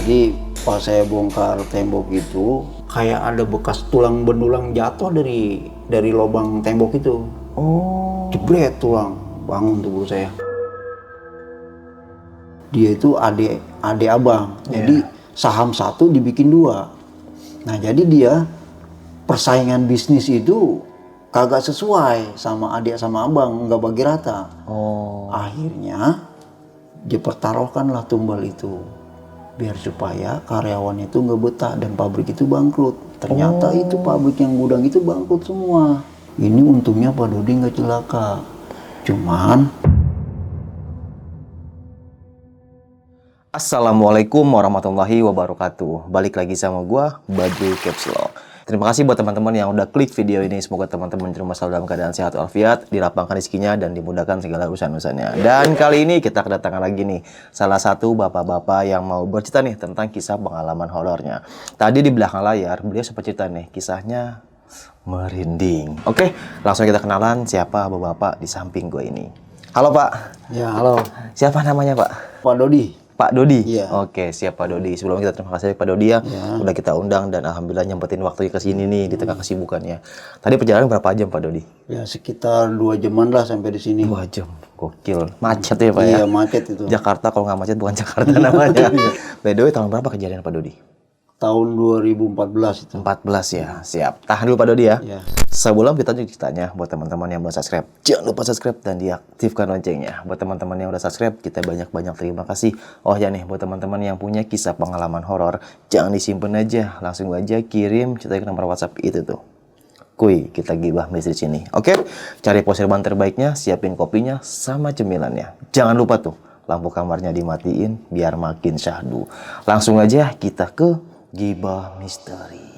Jadi pas saya bongkar tembok itu kayak ada bekas tulang benulang jatuh dari lubang tembok itu. Oh. Jebret tulang, bangun tubuh saya. Dia itu adik abang. Jadi saham satu dibikin dua. Nah, jadi dia persaingan bisnis itu kagak sesuai sama adik sama abang, nggak bagi rata. Oh. Akhirnya dipertaruhkanlah tumbal itu biar supaya karyawan itu nggak betah dan pabrik itu bangkrut. Ternyata itu pabrik yang gudang itu bangkrut semua. Ini untungnya Pak Dodi nggak celaka. Cuman Assalamualaikum warahmatullahi wabarakatuh. Balik lagi sama gua, Badrul Capsule. Terima kasih buat teman-teman yang udah klik video ini. Semoga teman-teman di rumah selalu dalam keadaan sehat walafiat, dilapangkan rezekinya dan dimudahkan segala urusan-urusannya. Dan kali ini kita kedatangan lagi nih salah satu bapak-bapak yang mau bercerita nih tentang kisah pengalaman horornya. Tadi di belakang layar beliau sempat cerita nih kisahnya merinding. Oke, langsung kita kenalan siapa bapak-bapak di samping gue ini. Halo Pak. ya halo Siapa namanya Pak? Pak Dodi. Pak Dodi? Iya. Oke, siap Pak Dodi. Sebelumnya kita terima kasih Pak Dodi ya. Udah kita undang dan alhamdulillah nyempetin waktunya ke sini nih di tengah kesibukannya. Tadi perjalanan berapa jam Pak Dodi? Ya sekitar 2 jaman lah sampai di sini. 2 jam. Gokil. Macet ya Pak ya? Iya, macet itu. Jakarta kalau nggak macet bukan Jakarta namanya. By the way, tahun berapa kejadian Pak Dodi? Tahun 2014 itu. 14 ya. Siap. Tahan dulu Pak Dodi ya. Ya. Sebelum kita lanjut ceritanya, buat teman-teman yang belum subscribe, jangan lupa subscribe dan diaktifkan loncengnya. Buat teman-teman yang udah subscribe, kita banyak-banyak terima kasih. Oh ya nih, buat teman-teman yang punya kisah pengalaman horor, jangan disimpan aja, langsung aja kirim cerita ke nomor WhatsApp itu tuh. Kuy, kita gibah misteri sini. Oke, cari posisi ban terbaiknya, siapin kopinya sama cemilannya. Jangan lupa tuh, lampu kamarnya dimatiin biar makin syahdu. Langsung aja kita ke gibah misteri.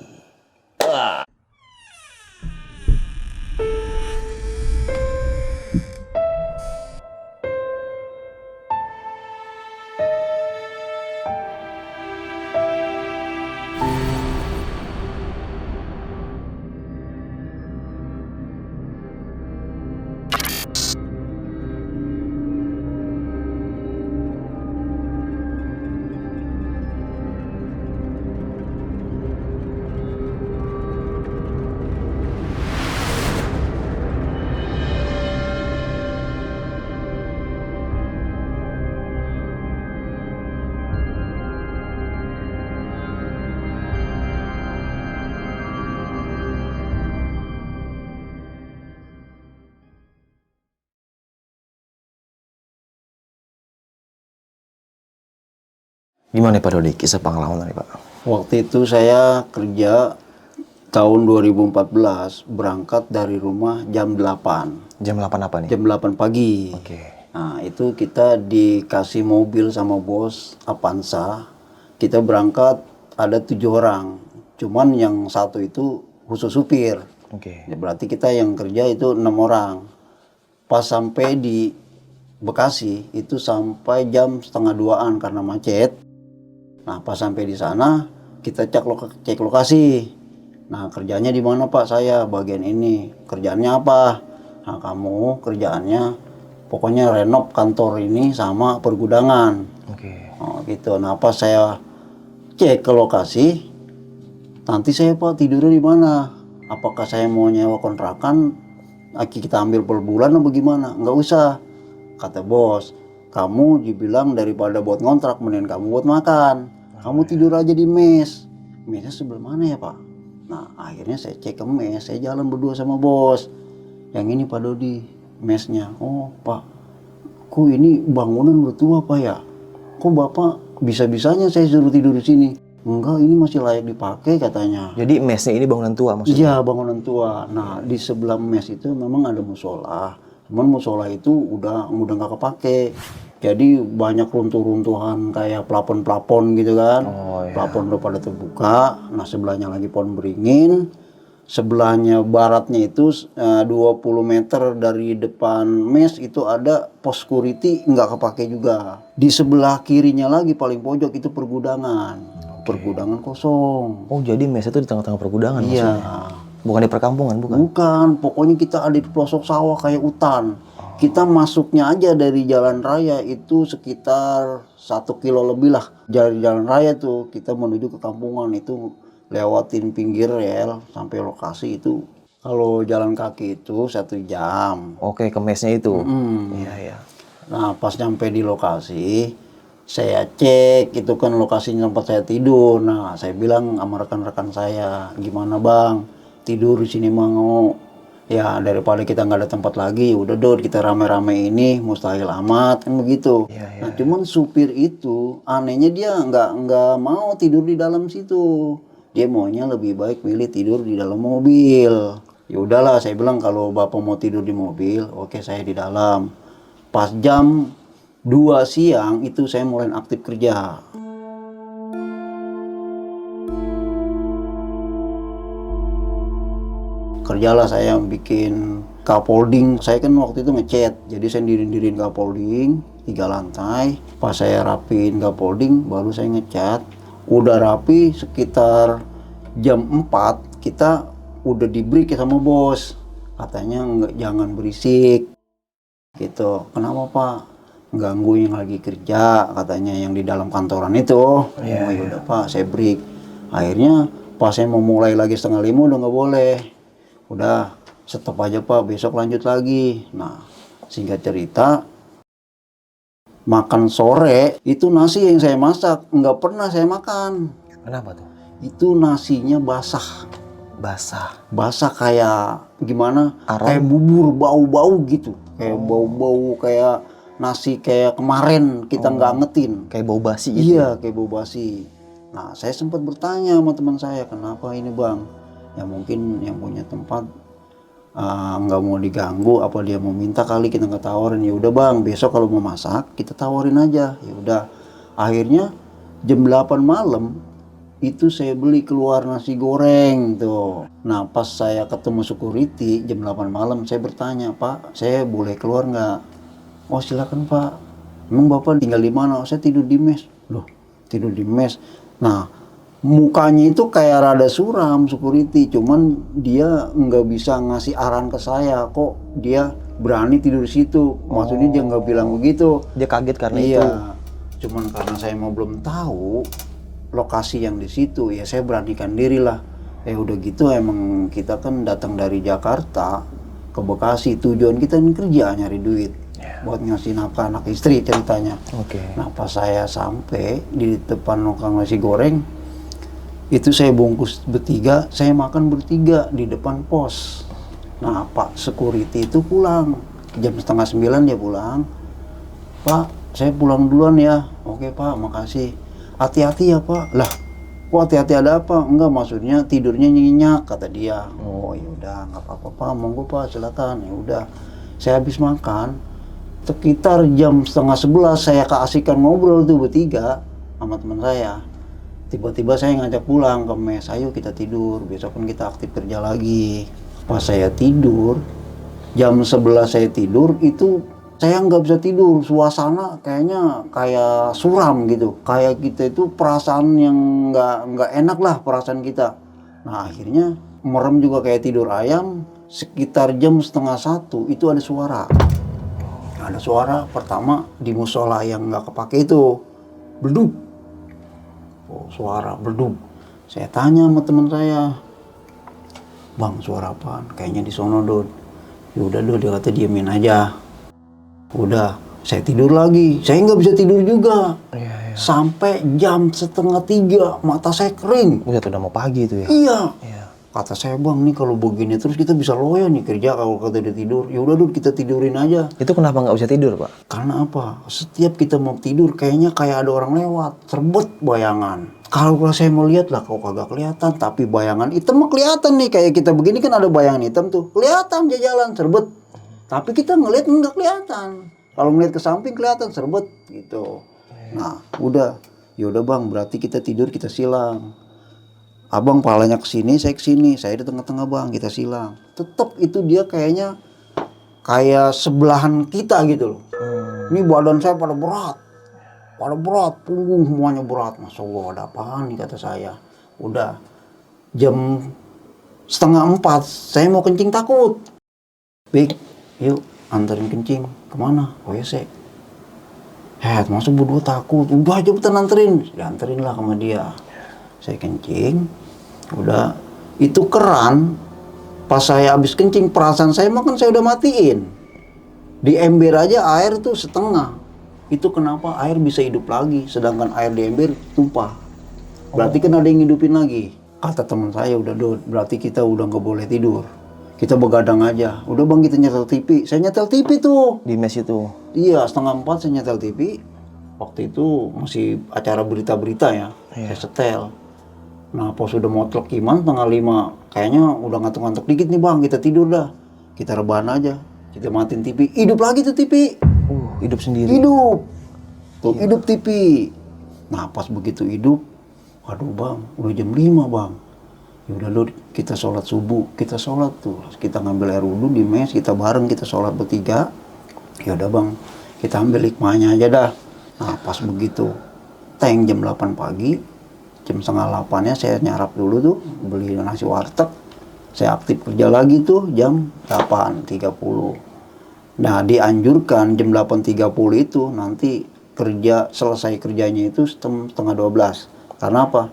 Gimana Pak Dodi, kisah pengalaman nih Pak? Waktu itu saya kerja tahun 2014, berangkat dari rumah jam 8. Jam 8 apa nih? Jam 8 pagi. Oke. Nah, itu kita dikasih mobil sama bos Avanza. Kita berangkat ada 7 orang. Cuman yang satu itu khusus supir. Oke. Ya, berarti kita yang kerja itu 6 orang. Pas sampai di Bekasi itu sampai jam setengah 2-an karena macet. Nah, pas sampai di sana kita cek lokasi. Nah, kerjanya di mana Pak? Saya bagian ini. Kerjaannya apa? Nah, kamu kerjaannya pokoknya renov kantor ini sama pergudangan. Oke. Oh, gitu. Nah, pas saya cek ke lokasi, nanti saya Pak tidurnya di mana? Apakah saya mau nyewa kontrakan? Kita ambil per bulan atau bagaimana? Nggak usah, kata bos. Kamu dibilang daripada buat ngontrak, mending kamu buat makan. Kamu tidur aja di mes. Mesnya sebelah mana ya Pak? Nah, akhirnya saya cek ke mes. Saya jalan berdua sama bos. Yang ini Pak Dodi, mesnya. Oh Pak, kok ini bangunan udah tua Pak ya? Kok Bapak bisa-bisanya saya suruh tidur di sini? Enggak, ini masih layak dipakai katanya. Jadi mesnya ini bangunan tua maksudnya? Iya, bangunan tua. Nah, di sebelah mes itu memang ada musola. Cuman musola itu udah nggak kepake. Jadi banyak runtuh-runtuhan kayak plafon-plafon gitu kan. Oh, iya. Plafon udah pada terbuka. Nah, sebelahnya lagi pohon beringin. Sebelahnya baratnya itu 20 meter dari depan mes itu ada pos security nggak kepake juga. Di sebelah kirinya lagi paling pojok itu pergudangan. Pergudangan kosong. Oh, jadi mesnya itu di tengah-tengah pergudangan Iya. maksudnya? Bukan di perkampungan, bukan? Bukan, pokoknya kita ada di pelosok sawah kayak hutan. Kita masuknya aja dari jalan raya itu sekitar 1 kilo lebih lah. Dari jalan raya tuh kita menuju ke kampungan itu lewatin pinggir rel sampai lokasi itu. Kalau jalan kaki itu 1 jam. Oke, ke mesnya itu. Mm. Iya, iya. Nah pas nyampe di lokasi, saya cek itu kan lokasinya tempat saya tidur. Nah saya bilang sama rekan-rekan saya, gimana bang, tidur di sini mau? Ya daripada kita nggak ada tempat lagi, udah dod kita rame-rame ini mustahil amat kan begitu. Iya, iya, Nah cuman supir itu anehnya dia nggak mau tidur di dalam situ. Dia maunya lebih baik milih tidur di dalam mobil. Ya udahlah saya bilang kalau bapak mau tidur di mobil, oke saya di dalam. Pas jam 2 siang itu saya mulai aktif kerja. Kerjalah saya bikin scaffolding. Saya kan waktu itu ngecat, jadi saya dirin scaffolding 3 lantai. Pas saya rapiin scaffolding, baru saya ngecat. Udah rapi sekitar jam 4, kita udah di break sama bos. Katanya jangan berisik. Gitu. Kenapa Pak? Ganggu yang lagi kerja, katanya yang di dalam kantoran itu. Iya, Oh ya udah Pak, saya break. Akhirnya pas saya mau mulai lagi 4:30 udah nggak boleh. Udah stop aja Pak, besok lanjut lagi. Nah singkat cerita, makan sore itu nasi yang saya masak nggak pernah saya makan. Kenapa tuh? Itu nasinya basah. Basah. Kayak gimana? Arom. Kayak bubur bau-bau gitu. Kayak bau-bau kayak nasi kayak kemarin kita nggak angetin. Kayak bau basi gitu. Iya, kayak bau basi. Nah, saya sempat bertanya sama teman saya, kenapa ini bang? Ya mungkin yang punya tempat nggak mau diganggu, apa dia mau minta kali kita nggak tawarin. Ya udah bang, besok kalau mau masak kita tawarin aja. Ya udah. Akhirnya jam 8 malam itu saya beli keluar nasi goreng tuh. Nah pas saya ketemu security jam 8 malam saya bertanya, Pak saya boleh keluar nggak? Oh silakan Pak. Emang Bapak tinggal di mana? Oh, saya tidur di mes. Loh tidur di mes. Nah mukanya itu kayak rada suram security, cuman dia nggak bisa ngasih arahan ke saya kok dia berani tidur di situ. Maksudnya dia nggak bilang begitu. Dia kaget karena Iya. itu. Cuman karena saya mau belum tahu lokasi yang di situ, ya saya beranikan diri lah. Udah gitu emang kita kan datang dari Jakarta ke Bekasi, tujuan kita ini kerja nyari duit buat ngasih nafkah anak istri ceritanya. Oke. Nah pas saya sampai di depan lokang nasi goreng itu saya bungkus bertiga, saya makan bertiga di depan pos. Nah Pak security itu pulang jam 8:30 dia pulang. Pak saya pulang duluan ya. Oke Pak makasih. Hati-hati ya Pak. Lah kok hati-hati ada apa? Enggak maksudnya tidurnya nyenyak kata dia. Oh ya udah nggak apa-apa Pak, monggo Pak silakan. Ya udah saya habis makan sekitar jam 10:30 saya keasikan ngobrol tuh bertiga sama teman saya. Tiba-tiba saya ngajak pulang ke mes, ayo kita tidur, besok kan kita aktif kerja lagi. Pas saya tidur, jam 11 saya tidur, itu saya nggak bisa tidur, suasana kayaknya kayak suram gitu. Kayak kita itu perasaan yang nggak enak lah perasaan kita. Nah akhirnya merem juga kayak tidur ayam, sekitar jam 12:30 itu ada suara. Ada suara pertama di musola yang nggak kepake itu, bleduk. Oh, suara bleduk. Saya tanya sama teman saya, bang suara apaan? Kayaknya di sono Dod. Yaudah Dod, dia kata diemin aja. Udah, saya tidur lagi. Saya nggak bisa tidur juga. Iya. Sampai jam 2:30 mata saya kering. Udah mau pagi itu ya. Iya. Iya. Kata saya bang nih kalau begini terus kita bisa loyo nih kerja kalau kita udah tidur. Ya udah Dod kita tidurin aja. Itu kenapa nggak bisa tidur Pak? Karena apa? Setiap kita mau tidur kayaknya kayak ada orang lewat, terbet bayangan. Kalau saya mau lihat lah kok kagak kelihatan, tapi bayangan hitam mah kelihatan nih, kayak kita begini kan ada bayangan hitam tuh, kelihatan dia jalan serbet. Tapi kita ngelihat nggak kelihatan. Kalau ngelihat ke samping kelihatan serbet gitu. Nah, udah. Ya udah Bang, berarti kita tidur kita silang. Abang palanya ke sini, saya ke sini, saya di tengah-tengah Bang, kita silang. Tetap itu dia kayaknya kayak sebelahan kita gitu loh. Ini badan saya pada berat, punggung semuanya berat. Masya Allah ada apaan nih kata saya. Udah jam 3:30 saya mau kencing takut. Bik, yuk anterin kencing. Kemana? WC. Masuk berdua takut. Udah cepetan anterin. Dianterin lah sama dia. Saya kencing. Udah, itu keran. Pas saya habis kencing, perasaan saya makan saya udah matiin. Di ember aja air tuh setengah. Itu kenapa air bisa hidup lagi, sedangkan air di ember tumpah. Berarti kan ada yang hidupin lagi. Kata teman saya, udah Dod, berarti kita udah nggak boleh tidur. Kita begadang aja. Udah bang, kita nyetel TV. Saya nyetel TV tuh. Di mes itu. Iya, 3:30 saya nyetel TV. Waktu itu masih acara berita-berita ya. Saya setel. Nah, pas udah mau telekiman 4:30, kayaknya udah ngantuk-ngantuk dikit nih bang, kita tidur dah. Kita rebahan aja. Kita matiin TV. Hidup lagi tuh TV. Hidup sendiri. Hidup. Tuh, hidup TV. Nah, pas begitu hidup, waduh bang, udah jam 5 bang. Ya udah lo, kita sholat subuh, kita sholat tuh, kita ngambil air wudhu di mes, kita bareng, kita sholat bertiga. Ya udah bang, kita ambil hikmahnya aja dah. Nah pas begitu, teng jam 8 pagi, jam 7:30-nya saya nyarap dulu tuh, beli nasi warteg. Saya aktif kerja lagi tuh jam 8:30. Nah dianjurkan jam 8:30 itu nanti selesai kerjanya itu setengah 12. Karena apa?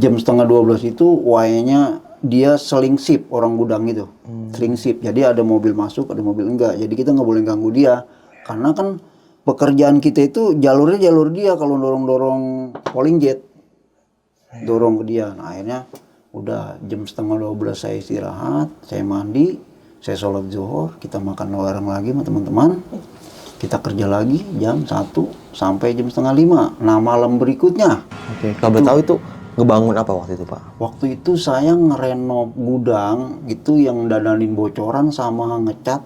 Jam setengah 12 itu wayanya dia seling shift, orang gudang itu. Seling shift. Jadi ada mobil masuk, ada mobil enggak. Jadi kita nggak boleh ganggu dia. Karena kan pekerjaan kita itu jalur dia kalau dorong-dorong polling jet. Dorong ke dia. Nah akhirnya udah jam setengah 12 saya istirahat, saya mandi, saya sholat zuhur, kita makan bareng lagi sama teman-teman. Kita kerja lagi jam 1 sampai jam setengah 5. Nah malam berikutnya. Oke, kalau boleh tahu itu ngebangun apa waktu itu Pak? Waktu itu saya ngerenov gudang itu yang dadanin bocoran sama ngecat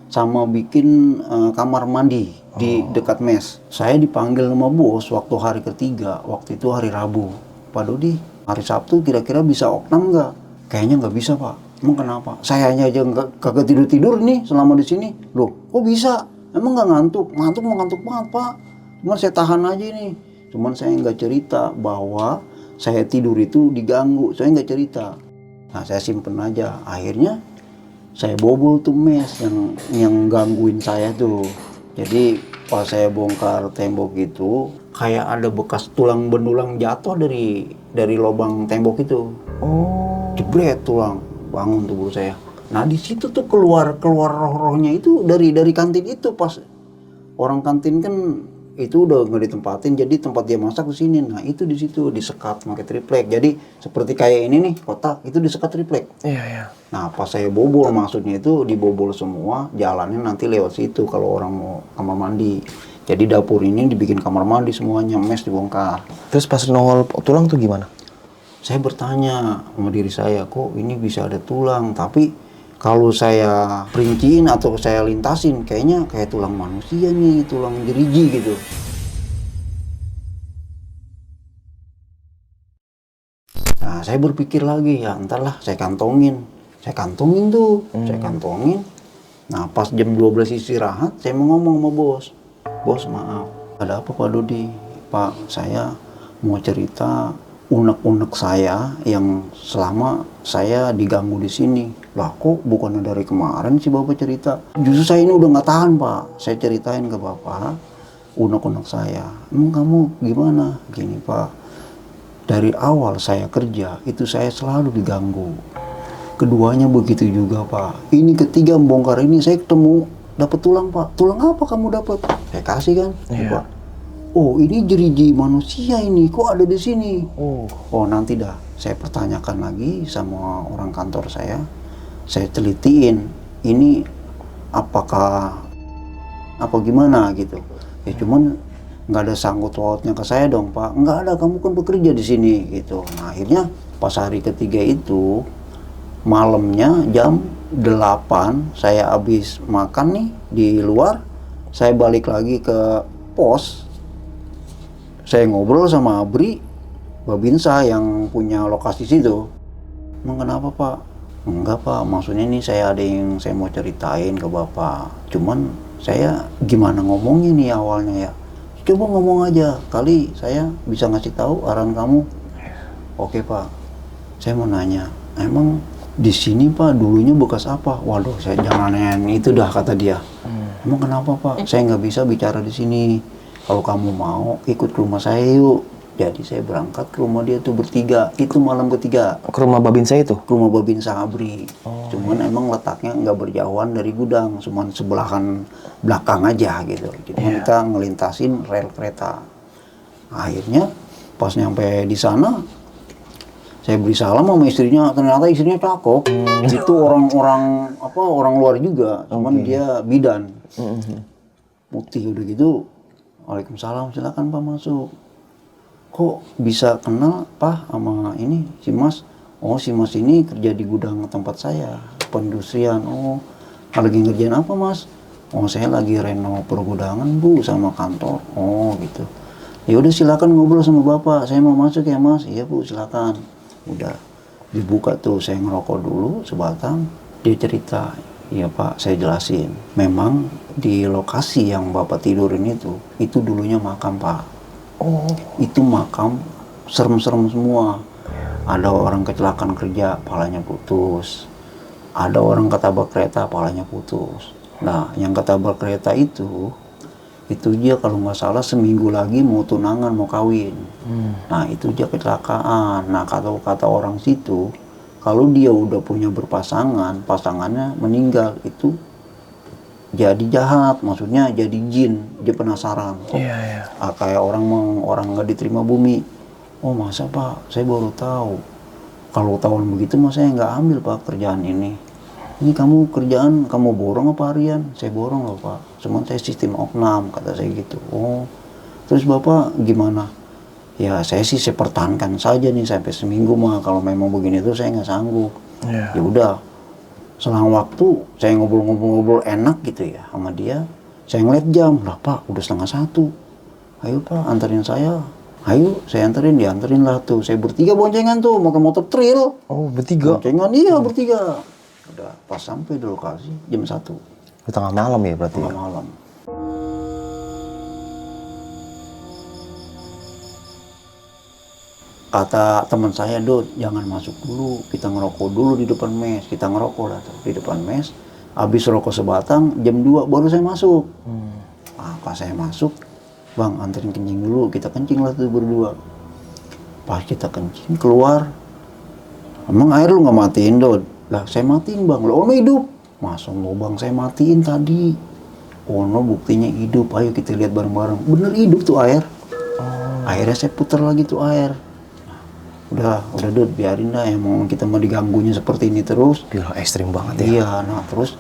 sama bikin kamar mandi di dekat mes. Saya dipanggil sama bos waktu hari ketiga, waktu itu hari Rabu. Pak Dodi, hari Sabtu kira-kira bisa oknam nggak? Kayaknya nggak bisa Pak. Emang kenapa? Saya aja kagak tidur nih selama di sini. Loh, kok bisa? Emang nggak ngantuk? Ngantuk mau ngantuk banget Pak. Cuman saya tahan aja nih. Cuman saya nggak cerita bahwa saya tidur itu diganggu, saya nggak cerita. Nah saya simpen aja. Akhirnya saya bobol tuh mes yang gangguin saya tuh. Jadi pas saya bongkar tembok itu, kayak ada bekas tulang benulang jatuh dari lubang tembok itu. Jebret tulang, bangun tubuh saya. Nah di situ tuh keluar roh-rohnya itu dari kantin itu. Pas orang kantin kan itu udah nggak ditempatin, jadi tempat dia masak di sini. Nah itu di situ disekat pakai triplek. Jadi seperti kayak ini nih kotak itu disekat triplek. Iya. Nah pas saya bobol, maksudnya itu dibobol semua, jalannya nanti lewat situ kalau orang mau kamar mandi. Jadi dapur ini dibikin kamar mandi semuanya, mes dibongkar. Terus pas nongol tulang tuh gimana? Saya bertanya sama diri saya, kok ini bisa ada tulang, tapi kalau saya perinciin atau saya lintasin, kayaknya kayak tulang manusia nih, tulang jeriji gitu. Nah, saya berpikir lagi, ya entarlah saya kantongin. Saya kantongin tuh, saya kantongin. Nah, pas jam 12 istirahat, saya mau ngomong sama bos. Bos, maaf, ada apa Pak Dodi? Pak, saya mau cerita unek-unek saya yang selama saya diganggu di sini. Lah kok bukannya dari kemarin sih Bapak cerita? Justru saya ini udah nggak tahan Pak. Saya ceritain ke Bapak unek-unek saya. Emang kamu gimana? Gini Pak, dari awal saya kerja itu saya selalu diganggu. Keduanya begitu juga Pak. Ini ketiga membongkar ini saya ketemu dapat tulang Pak. Tulang apa kamu dapat? Saya kasih kan, Pak. Oh ini jeriji manusia ini, kok ada di sini? Oh nanti dah saya pertanyakan lagi sama orang kantor saya telitiin ini apakah apa gimana gitu. Ya cuman nggak ada sangkut pautnya ke saya dong Pak. Nggak ada, kamu kan bekerja di sini gitu. Nah akhirnya pas hari ketiga itu malamnya jam 8 saya habis makan nih di luar, saya balik lagi ke pos. Saya ngobrol sama Abri, Babinsa yang punya lokasi situ. Emang kenapa Pak? Enggak Pak, maksudnya ini saya ada yang saya mau ceritain ke Bapak. Cuman saya gimana ngomongnya nih awalnya ya. Coba ngomong aja, kali saya bisa ngasih tahu arahan kamu. Oke Pak, saya mau nanya, emang di sini Pak dulunya bekas apa? Waduh, saya jangan nanyain itu dah, kata dia. Emang kenapa Pak? Saya nggak bisa bicara di sini. Kalau kamu mau ikut ke rumah saya yuk. Jadi saya berangkat ke rumah dia tuh bertiga. Itu malam ketiga. Ke rumah babin saya itu? Ke rumah Babin Sabri. Cuman emang letaknya nggak berjauhan dari gudang, cuman sebelahan belakang aja gitu. Jadi kita ngelintasin rel kereta. Akhirnya pas nyampe di sana, saya beri salam sama istrinya, ternyata istrinya cakep. Itu orang luar juga, cuman dia bidan. Putih udah gitu. Waalaikumsalam, silakan Pak masuk. Kok bisa kenal Pak sama ini si Mas? Oh, si Mas ini kerja di gudang tempat saya, pendustrian. Oh, lagi ngerjain apa Mas? Oh, saya lagi reno pergudangan Bu sama kantor. Oh, gitu. Ya udah silakan ngobrol sama Bapak. Saya mau masuk ya Mas. Iya Bu, silakan. Udah dibuka tuh, saya ngerokok dulu sebatang. Dia cerita, iya Pak, saya jelasin. Memang di lokasi yang Bapak tidurin itu dulunya makam Pak. Oh, itu makam serem-serem semua. Ada orang kecelakaan kerja, palanya putus. Ada orang ketabrak kereta, palanya putus. Nah, yang ketabrak kereta itu dia kalau nggak salah seminggu lagi mau tunangan, mau kawin. Nah, itu dia kecelakaan. Nah, kata orang situ, kalau dia udah punya berpasangan, pasangannya meninggal, itu jadi jahat, maksudnya jadi jin. Dia penasaran kok. Kayak orang nggak diterima bumi. Oh, masa Pak, saya baru tahu. Kalau tahuan begitu masa saya nggak ambil Pak kerjaan ini. Ini kamu kerjaan, kamu borong apa harian? Saya borong loh Pak, cuman saya sistem oknam, kata saya gitu. Oh, terus Bapak gimana? Ya saya sih saya pertahankan saja nih sampai seminggu mah, kalau memang begini tuh saya nggak sanggup. Ya udah, selang waktu saya ngobrol-ngobrol enak gitu ya sama dia. Saya ngeliat jam, lah Pak udah 12:30. Ayo Pak anterin saya. Ayo saya anterin, dianterin lah tuh. Saya bertiga boncengan tuh, pakai motor trail. Oh, bertiga? Boncengan, iya bertiga. Udah pas sampai di lokasi jam 1. Tengah malam ya berarti? Tengah malam. Kata teman saya, Dut, jangan masuk dulu. Kita ngerokok dulu di depan mes. Kita ngerokok lah tuh di depan mes. Habis rokok sebatang, jam 2 baru saya masuk. Pas saya masuk, Bang anterin kencing dulu. Kita kencing lah tuh berdua. Pas kita kencing keluar, emang air lu nggak matiin, Dut? Lah saya matiin Bang, lo ono hidup. Masa lo Bang saya matiin tadi. Ono buktinya hidup, ayo kita lihat bareng-bareng. Bener hidup tuh air. Akhirnya saya putar lagi tuh air. Udah Dut, biarin dah, emang kita mau diganggunya seperti ini terus. Gila, ekstrim banget ya. Iya, nah terus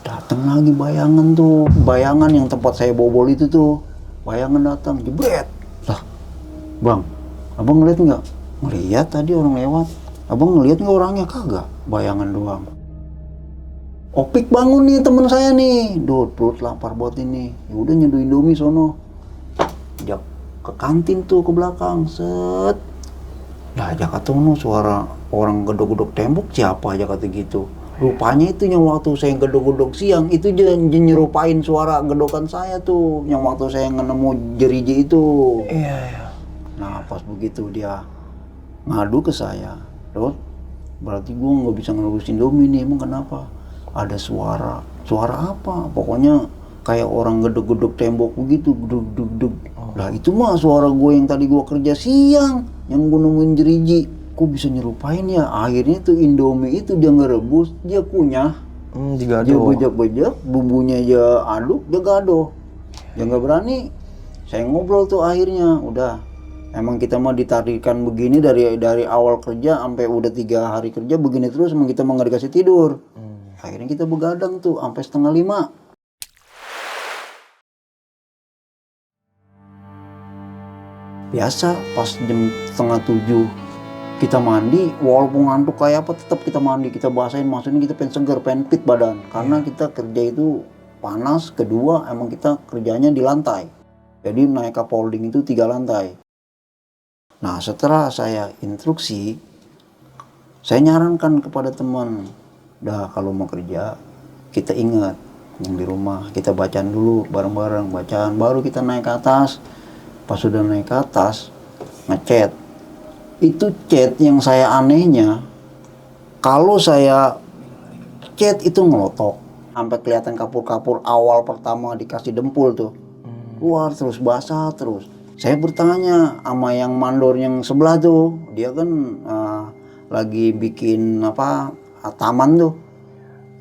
datang lagi bayangan tuh. Bayangan yang tempat saya bobol itu tuh. Bayangan datang, jebret. Lah, Bang, abang ngeliat nggak? Ngeliat tadi orang lewat. Abang ngeliat nggak orangnya? Kagak, bayangan doang. Opik bangun nih temen saya nih. Dut, perut lapar buat ini. Ya udah nyeduh Indomie sono. Jak ke kantin tuh ke belakang, set. Lah aja kata suara orang gedok-gedok tembok, siapa aja kata gitu. Rupanya itu yang waktu saya gedok-gedok siang, itu dia nyerupain suara gedokan saya tuh. Yang waktu saya nemu jeriji itu. Iya. Nah pas begitu dia ngadu ke saya, Dot, berarti gue nggak bisa ngelurus Indomie nih, emang kenapa? Ada suara apa? Pokoknya kayak orang gedok-gedok tembok begitu, geduk-geduk. Lah itu mah suara gue yang tadi gue kerja siang, yang gue nemuin jeriji. Kok bisa nyerupain ya? Akhirnya tuh Indomie itu dia ngerebus, dia kunyah, Digado. dia bejak-bejak, bumbunya dia aduk, dia gado. Dia nggak berani. Saya ngobrol tuh akhirnya, udah. Emang kita mah ditarikkan begini dari awal kerja sampai udah 3 hari kerja begini terus, emang kita mah nggak dikasih tidur. Akhirnya kita begadang tuh sampai 4:30. Biasa pas jam 6:30 kita mandi, walaupun ngantuk kayak apa tetap kita mandi, kita basahin, maksudnya kita pengen seger, pengen fit badan. Karena kita kerja itu panas, kedua emang kita kerjanya di lantai. Jadi naik kapal itu 3 lantai. Nah setelah saya instruksi, saya nyarankan kepada teman, dah kalau mau kerja kita ingat yang di rumah, kita bacaan dulu bareng-bareng, bacaan baru kita naik ke atas. Pas sudah naik ke atas, ngechat. Itu chat yang saya anehnya, Kalau saya cat itu ngelotok, sampai kelihatan kapur-kapur awal pertama dikasih dempul tuh. Keluar terus basah terus. Saya bertanya sama yang mandor yang sebelah tuh, dia kan lagi bikin taman tuh.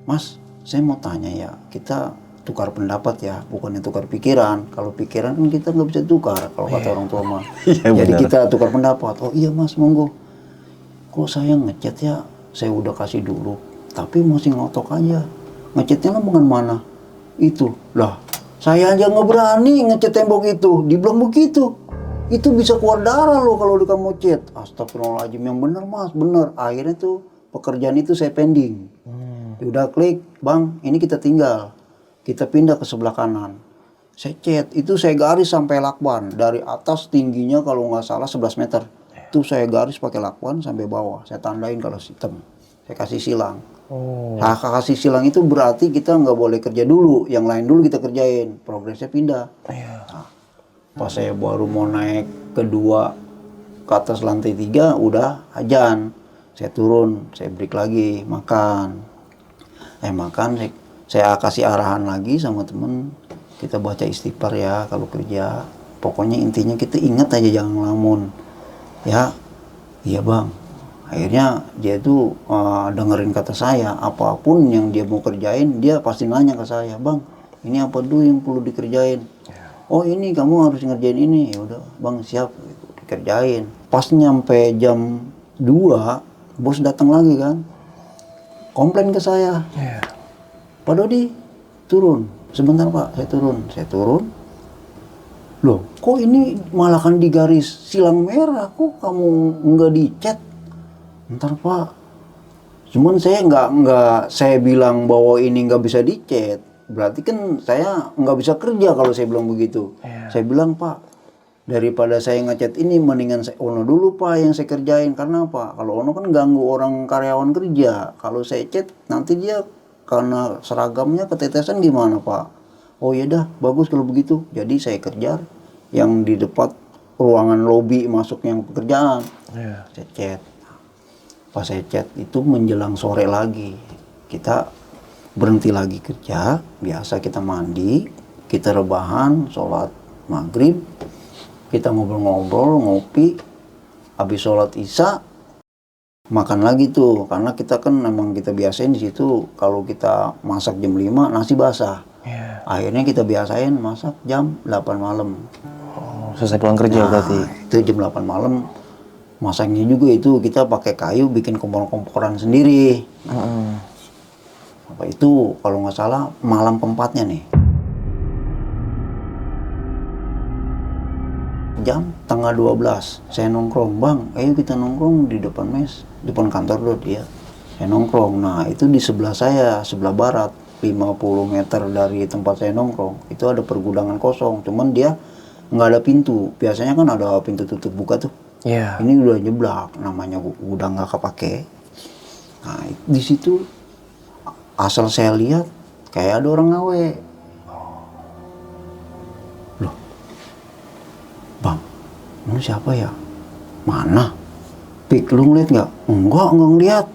Mas, saya mau tanya ya, kita tukar pendapat ya, bukannya tukar pikiran. Kalau pikiran kan kita nggak bisa tukar, kalau kata orang tua mah. Jadi kita tukar pendapat. Oh iya mas, monggo. Kok saya ngecat ya, saya udah kasih dulu, tapi masih ngotok aja. Ngecatnya bukan mana? Itu lah, saya aja nggak berani ngecat tembok itu. Dibilang begitu, itu bisa keluar darah loh kalau kamu cat. Astagfirullahaladzim, yang bener mas, bener. Akhirnya tuh pekerjaan itu saya pending. Udah klik, bang, ini kita tinggal. Kita pindah ke sebelah kanan. Saya cat, itu saya garis sampai lakban. Dari atas tingginya kalau nggak salah 11 meter. Itu saya garis pakai lakban sampai bawah. Saya tandain kalau hitam. Saya kasih silang. Nah, kasih silang itu berarti kita nggak boleh kerja dulu. Yang lain dulu kita kerjain. Progresnya pindah. Nah, pas saya baru mau naik kedua ke atas lantai 3, udah ajan. Saya turun, saya break lagi, makan. Makan, saya kasih arahan lagi sama temen, kita baca istighfar ya kalau kerja. Pokoknya intinya kita ingat aja jangan ngelamun. Ya, iya bang. Akhirnya dia tuh dengerin kata saya, apapun yang dia mau kerjain, dia pasti nanya ke saya, bang, ini apa dulu yang perlu dikerjain? Oh ini kamu harus ngerjain ini. Ya udah, bang siap, gitu, dikerjain. Pas nyampe jam 2, bos datang lagi kan. Komplain ke saya, Pak Dodi turun, sebentar Pak, saya turun. Loh, kok ini malah kan digaris silang merah, kok kamu nggak dicat? Bentar Pak, cuman saya nggak saya bilang bahwa ini nggak bisa dicat, berarti kan saya nggak bisa kerja kalau saya bilang begitu. Saya bilang Pak, daripada saya ngecat ini mendingan saya ono dulu Pak yang saya kerjain. Karena apa? Kalau ono kan ganggu orang karyawan kerja. Kalau saya cat nanti dia karena seragamnya ketetesan gimana Pak? Oh ya dah, bagus kalau begitu. Jadi saya kerja yang di depan ruangan lobi masuk yang pekerjaan. Saya cat. Pas saya cat itu menjelang sore lagi. Kita berhenti lagi kerja. Biasa kita mandi, kita rebahan, sholat maghrib. Kita ngobrol-ngobrol, ngopi, habis sholat isya, makan lagi tuh. Karena kita kan memang kita biasain di situ kalau kita masak jam 5 nasi basah. Akhirnya kita biasain masak jam 8 malam. Selesai pulang kerja berarti? Itu jam 8 malam. Masaknya juga itu kita pakai kayu, bikin kompor-komporan sendiri. Apa itu kalau nggak salah malam keempatnya nih. Jam tengah 12 saya nongkrong, bang ayo kita nongkrong di depan mes, depan kantor dulu dia. Saya nongkrong, nah itu di sebelah saya, sebelah barat 50 meter dari tempat saya nongkrong itu ada pergudangan kosong, cuman dia nggak ada pintu. Biasanya kan ada pintu tutup buka tuh. Ini udah jeblak, namanya gudang nggak kepake. Nah di situ asal saya lihat kayak ada orang ngawe. Bang, lu siapa ya? Mana? Pik, lu ngeliat nggak? Enggak ngeliat.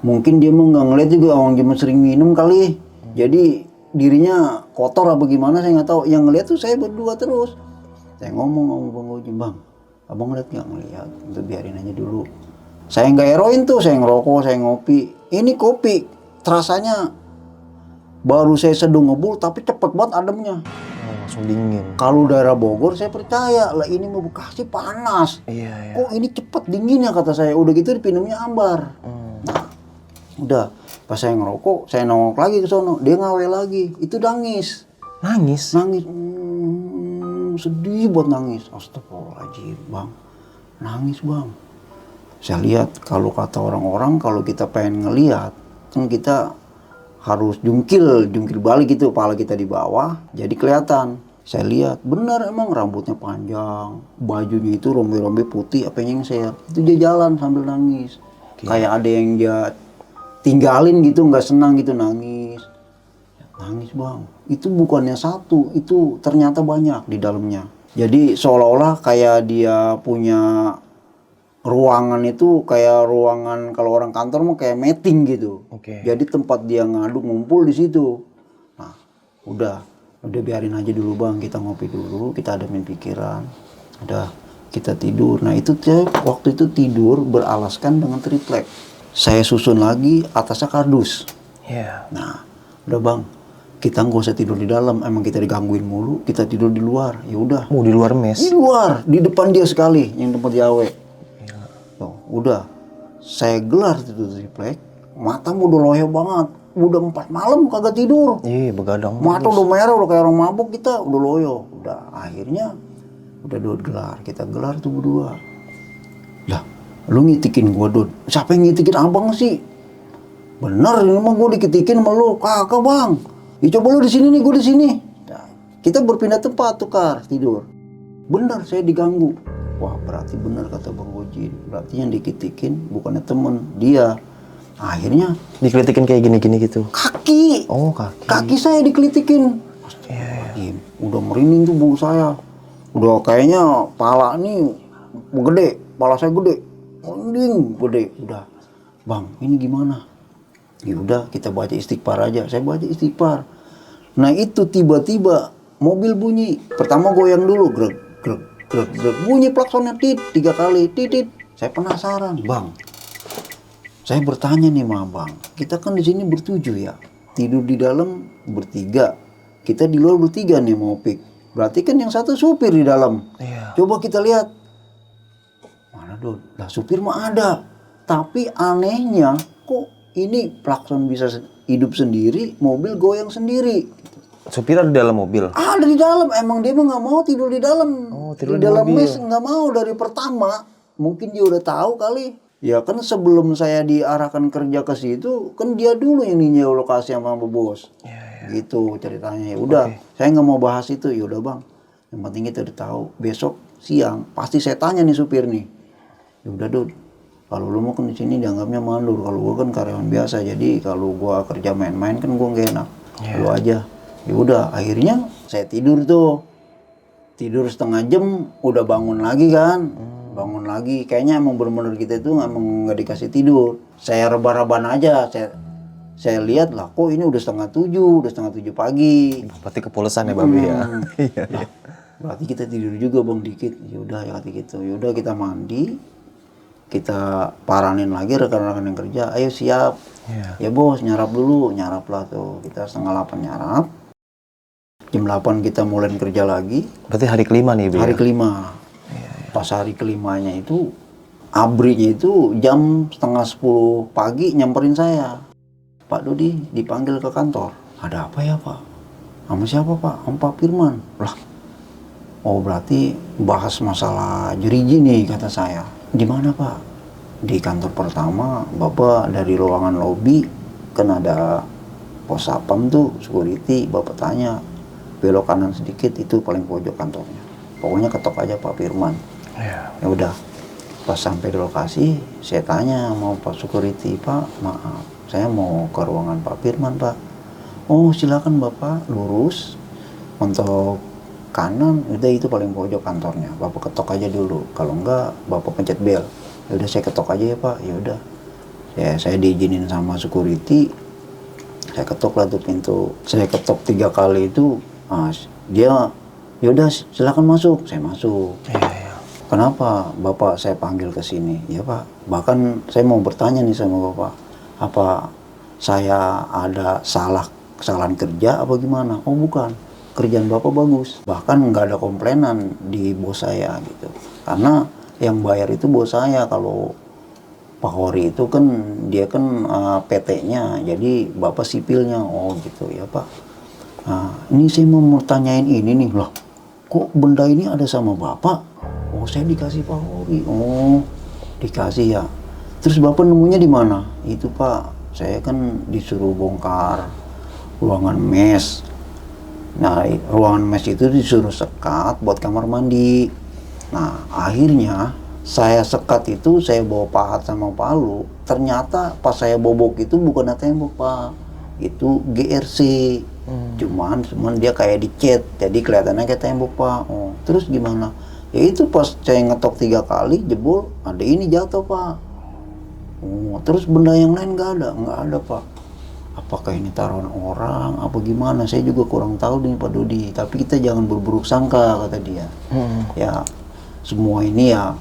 Mungkin dia mau nggak ngeliat juga, orang cuma sering minum kali. Jadi dirinya kotor apa gimana saya nggak tahu. Yang ngeliat tuh saya berdua terus. Saya ngomong sama Bang Oji, bang, abang ngeliat nggak? Ngeliat. Itu biarin aja dulu. Saya nggak heroin tuh, saya ngerokok, saya ngopi. Ini kopi, terasanya baru saya seduh ngebul, tapi cepet banget ademnya. Langsung dingin. Kalau daerah Bogor saya percaya lah, ini mau Bekasi panas. Kok ini cepet dingin ya kata saya. Udah gitu dipinumnya ambar. Nah, udah pas saya ngerokok, saya nongok lagi ke sono, dia ngawe lagi. Itu nangis. Nangis? Sedih buat nangis. Astagfirullahaladzim bang, nangis bang. Saya lihat kalau kata orang-orang kalau kita pengen ngelihat kan kita harus jungkil balik gitu, kepala kita di bawah, jadi kelihatan. Saya lihat, benar emang rambutnya panjang, bajunya itu rombe-rombe putih, apa yang saya, itu dia jalan sambil nangis. Kayak ada yang dia tinggalin gitu, nggak senang gitu, nangis. Nangis bang, itu bukannya satu, itu ternyata banyak di dalamnya. Jadi seolah-olah kayak dia punya ruangan itu kayak ruangan kalau orang kantor mah kayak meeting gitu. Oke. Jadi tempat dia ngadu ngumpul di situ. Nah, udah biarin aja dulu bang, kita ngopi dulu, kita adamin pikiran. Udah kita tidur. Nah itu saya waktu itu tidur beralaskan dengan triplek. Saya susun lagi atasnya kardus. Iya. Nah, udah bang, kita nggak usah tidur di dalam. Emang kita digangguin mulu, kita tidur di luar. Ya udah. Mau di luar mes. Di luar, di depan dia sekali, yang tempat Yawe. Tuh, udah. Saya gelar itu triplek, mata udah loyo banget. Udah 4 malam kagak tidur. Iya, begadang. Mata udah merah, udah kayak orang mabuk kita, udah loyo. Udah, akhirnya udah Dod gelar. Kita gelar tuh berdua. Lah, lu ngitikin gua Dod. Siapa yang ngitikin abang sih? Bener, ini mah gua dikitikin sama lu. Kagak bang. Ya coba lu di sini nih, gua di sini. Nah, kita berpindah tempat tukar tidur. Bener, saya diganggu. Wah, berarti bener kata Bang Gojin. Berarti yang dikitikin bukannya temen, dia. Akhirnya Dikelitikin kayak gini-gini gitu. kaki. Oh, kaki. Kaki saya dikelitikin. Iya. Udah merinding tuh bau saya. Udah kayaknya pala nih gede, pala saya gede. Merinding gede. Udah. Bang, ini gimana? Ya udah, kita baca istighfar aja. Saya baca istighfar. Nah, itu tiba-tiba mobil bunyi. Pertama goyang dulu, greg greg greg greg. Bunyi klaksonnya 3 kali, titit. Saya penasaran, Bang. Saya bertanya nih sama Bang, kita kan di sini bertujuh ya, tidur di dalam bertiga, kita di luar bertiga nih mau pik. Berarti kan yang satu supir di dalam. Iya. Coba kita lihat, mana Dod? Lah supir mah ada, tapi anehnya kok ini klakson bisa hidup sendiri, mobil goyang sendiri. Supir ada di dalam mobil. Ada di dalam, emang dia mah nggak mau tidur di dalam. Oh, tidur di di dalam mobil. mes nggak mau dari pertama. Mungkin dia udah tahu kali. Ya kan sebelum saya diarahkan kerja ke situ, kan dia dulu yang ninjau lokasi sama bos. Gitu ceritanya. Ya udah, saya nggak mau bahas itu. Ya udah bang, yang penting kita udah tahu. Besok siang pasti saya tanya nih supir nih. Ya udah Dod, kalau lu mau kan di sini dianggapnya mandur. Kalau gua kan karyawan biasa, jadi kalau gua kerja main-main kan gua nggak enak. Lu aja. Ya udah, akhirnya saya tidur tuh. Tidur setengah jam, udah bangun lagi kan. Bangun lagi, kayaknya emang bener-bener kita itu emang nggak dikasih tidur. Saya reba-reban aja, saya lihat lah, kok ini udah setengah 7 pagi. Berarti kepulesan ya, Babe ya. Iya. Lah, berarti kita tidur juga bang dikit. Yaudah ya kata gitu, yaudah kita mandi, kita paranin lagi rekan-rekan yang kerja. Ayo siap, ya bos nyarap dulu, nyarap lah tuh. Kita setengah 8 nyarap, jam 8 kita mulai kerja lagi. Berarti hari kelima nih, Be. Hari kelima. Pas hari kelimanya itu, abrinya itu jam setengah 10 pagi nyamperin saya. Pak Dodi dipanggil ke kantor. Ada apa ya Pak? Sama siapa Pak? Sama Pak Firman. Lah, oh berarti bahas masalah jeriji nih kata saya. Di mana Pak? Di kantor pertama, Bapak dari ruangan lobi, kan ada pos sapam tuh, security. Bapak tanya, belok kanan sedikit itu paling pojok kantornya. Pokoknya ketok aja Pak Firman. Ya udah, pas sampai di lokasi, saya tanya mau Pak Security, Pak, maaf, saya mau ke ruangan Pak Firman, Pak. Oh, silakan Bapak, lurus, mentok kanan, udah itu paling pojok kantornya. Bapak ketok aja dulu, kalau enggak, Bapak pencet bel. Ya udah saya ketok aja ya Pak, ya udah. Ya saya diizinin sama security, saya ketok lah tuh pintu. Saya ketok 3 kali itu, dia, ya udah silakan masuk, saya masuk. Kenapa Bapak saya panggil ke sini? Ya Pak, bahkan saya mau bertanya nih sama Bapak, apa saya ada kesalahan kerja apa gimana? Oh bukan, kerjaan Bapak bagus. Bahkan nggak ada komplainan di bos saya gitu. Karena yang bayar itu bos saya. Kalau Pak Hori itu kan dia kan PT-nya, jadi Bapak sipilnya. Oh gitu ya Pak. Nah, ini saya mau tanyain ini nih, loh kok benda ini ada sama Bapak? Oh saya dikasih Pak Hori. Oh dikasih ya. Terus Bapak nemunya di mana? Itu Pak, saya kan disuruh bongkar ruangan mes. Nah ruangan mes itu disuruh sekat buat kamar mandi. Nah akhirnya saya sekat itu, saya bawa pahat sama palu. Ternyata pas saya bobok itu bukan tembok Pak, itu GRC. Cuman dia kayak dicat, jadi kelihatannya kayak tembok Pak. Oh terus gimana? Ya itu pas saya ngetok 3 kali jebol, ada ini jatuh Pak. Oh, terus benda yang lain nggak ada Pak. Apakah ini taruhan orang, apa gimana? Saya juga kurang tahu nih Pak Dodi. Tapi kita jangan berburuk sangka kata dia. Ya semua ini ya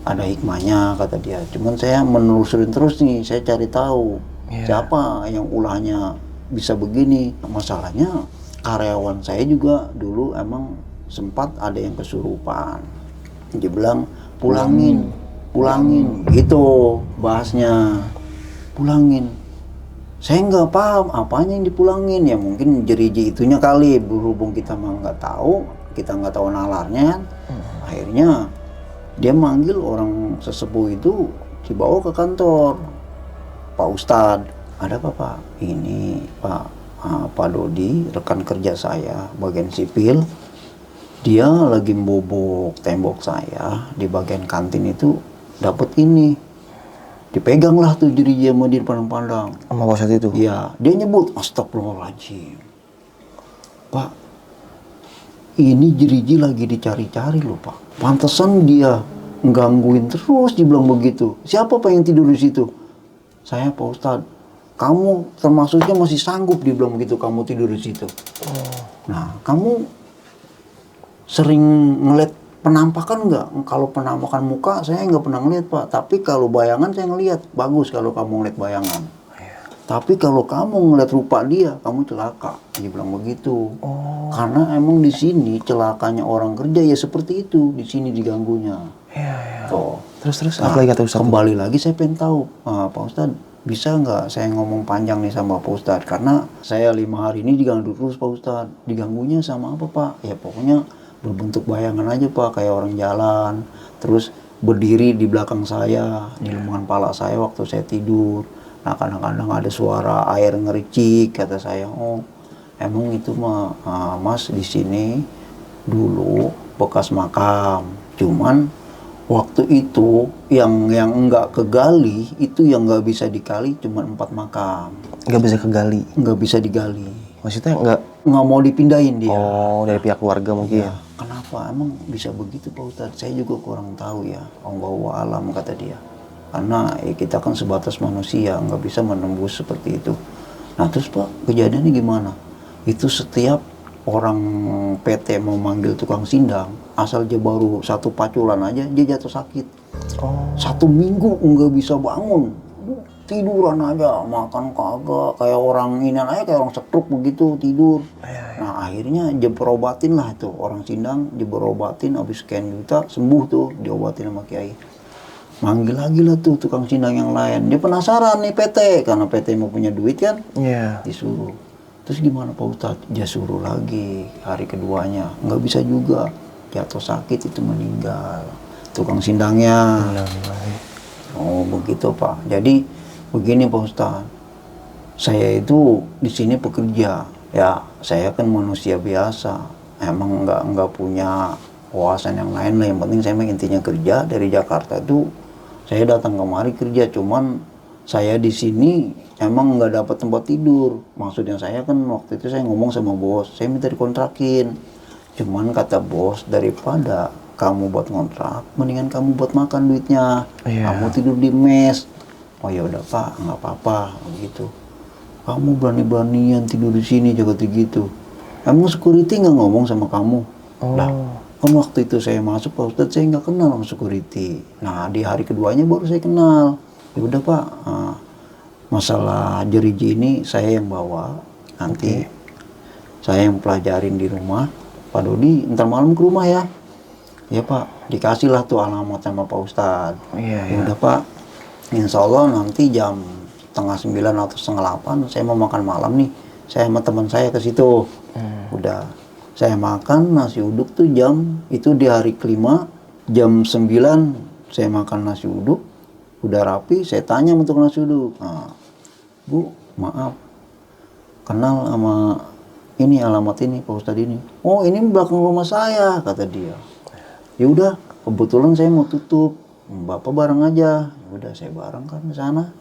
ada hikmahnya kata dia. Cuman saya menelusurin terus nih, saya cari tahu siapa yang ulahnya bisa begini. Masalahnya karyawan saya juga dulu emang sempat ada yang kesurupan. Dia bilang pulangin gitu bahasnya, pulangin. Saya nggak paham apanya yang dipulangin, ya mungkin jeriji itunya kali, berhubung kita mah nggak tahu, kita nggak tahu nalarnya kan. Akhirnya dia manggil orang sesepuh itu, dibawa ke kantor. Pak Ustadz, ada apa Pak? Ini Pak Dodi, rekan kerja saya bagian sipil, dia lagi membobok tembok saya di bagian kantin itu, dapat ini, dipegang lah tuh jeriji sama dia pandang-pandang Sama Pak Ustadz itu? Iya, dia nyebut astagfirullahaladzim Pak, ini jeriji lagi dicari-cari loh Pak, pantesan dia gangguin terus, dibilang begitu. Siapa Pak yang tidur di situ? Saya Pak Ustadz. Kamu termasuknya masih sanggup, dibilang begitu, kamu tidur di situ. Nah, kamu sering ngeliat penampakan nggak? Kalau penampakan muka saya nggak pernah ngeliat Pak, tapi kalau bayangan saya ngeliat. Bagus kalau kamu ngeliat bayangan. Tapi kalau kamu ngeliat rupa dia, kamu celaka. Dia bilang begitu. Karena emang di sini celakanya orang kerja ya seperti itu, di sini diganggunya. Tuh. Terus apa lagi kata Ustadz? Kembali lagi saya pengen tahu, Pak Ustadz, bisa nggak saya ngomong panjang nih sama Pak Ustadz? Karena saya 5 hari ini diganggu terus Pak Ustadz. Diganggunya sama apa Pak? Ya pokoknya berbentuk bayangan aja Pak, kayak orang jalan, terus berdiri di belakang saya, di lembungan pala saya waktu saya tidur. Nah kadang-kadang ada suara air ngericik, kata saya. Oh emang itu mah Mas, di sini dulu bekas makam. Cuman waktu itu yang enggak kegali, itu yang nggak bisa digali cuma 4 makam. Nggak bisa kegali? Nggak bisa digali. Maksudnya nggak mau dipindahin dia. Oh, dari pihak keluarga mungkin. Ya, kenapa emang bisa begitu Pak Ustadz? Saya juga kurang tahu ya. Allahu a'lam kata dia. Karena ya, kita kan sebatas manusia, nggak bisa menembus seperti itu. Nah terus Pak, kejadiannya gimana? Itu setiap orang PT mau manggil tukang sindang, asal dia baru 1 paculan aja, dia jatuh sakit. 1 minggu nggak bisa bangun. Tiduran aja, makan kagak, kayak orang ini aja, kayak orang stroke begitu tidur. Nah akhirnya diberobatin lah tuh orang sindang, diberobatin, habis sekian juta sembuh tuh, diobatin sama kiai. Manggil lagi lah tuh tukang sindang yang lain, dia penasaran nih PT, karena PT mau punya duit kan, disuruh. Terus gimana Pak Ustadz? Dia suruh lagi hari keduanya, nggak bisa juga, jatuh sakit itu meninggal tukang sindangnya. Oh begitu Pak. Jadi begini Pak Ustadz, saya itu di sini pekerja, ya saya kan manusia biasa, emang nggak punya wawasan yang lain lah. Yang penting saya intinya kerja dari Jakarta tuh, saya datang kemari kerja. Cuman saya di sini emang nggak dapat tempat tidur. Maksudnya saya kan waktu itu saya ngomong sama bos, saya minta dikontrakin. Cuman kata bos, daripada kamu buat ngontrak, mendingan kamu buat makan duitnya. Kamu tidur di mes. Oh ya udah Pak, nggak apa-apa gitu. Kamu berani-beranian tidur di sini jaga gitu. Emang security nggak ngomong sama kamu? Lah, kan waktu itu saya masuk Pak Ustadz, saya nggak kenal sama security. Nah di hari keduanya baru saya kenal. Ya udah Pak, masalah jeriji ini saya yang bawa. Nanti saya yang pelajarin di rumah. Pak Dodi ntar malam ke rumah ya. Ya Pak, dikasih lah tuh alamat sama Pak Ustadz. Ya udah Pak, insya Allah nanti jam 7:30 atau 7:30 saya mau makan malam nih. Saya sama teman saya ke situ. Udah, saya makan nasi uduk tuh itu di hari kelima, jam 9 saya makan nasi uduk. Udah rapi, saya tanya untuk nasi uduk. Nah, Bu, maaf, kenal sama ini alamat ini Pak Ustadz ini. Oh ini belakang rumah saya, kata dia. Ya udah, kebetulan saya mau tutup, Bapak bareng aja. Ya udah saya bareng kan ke sana.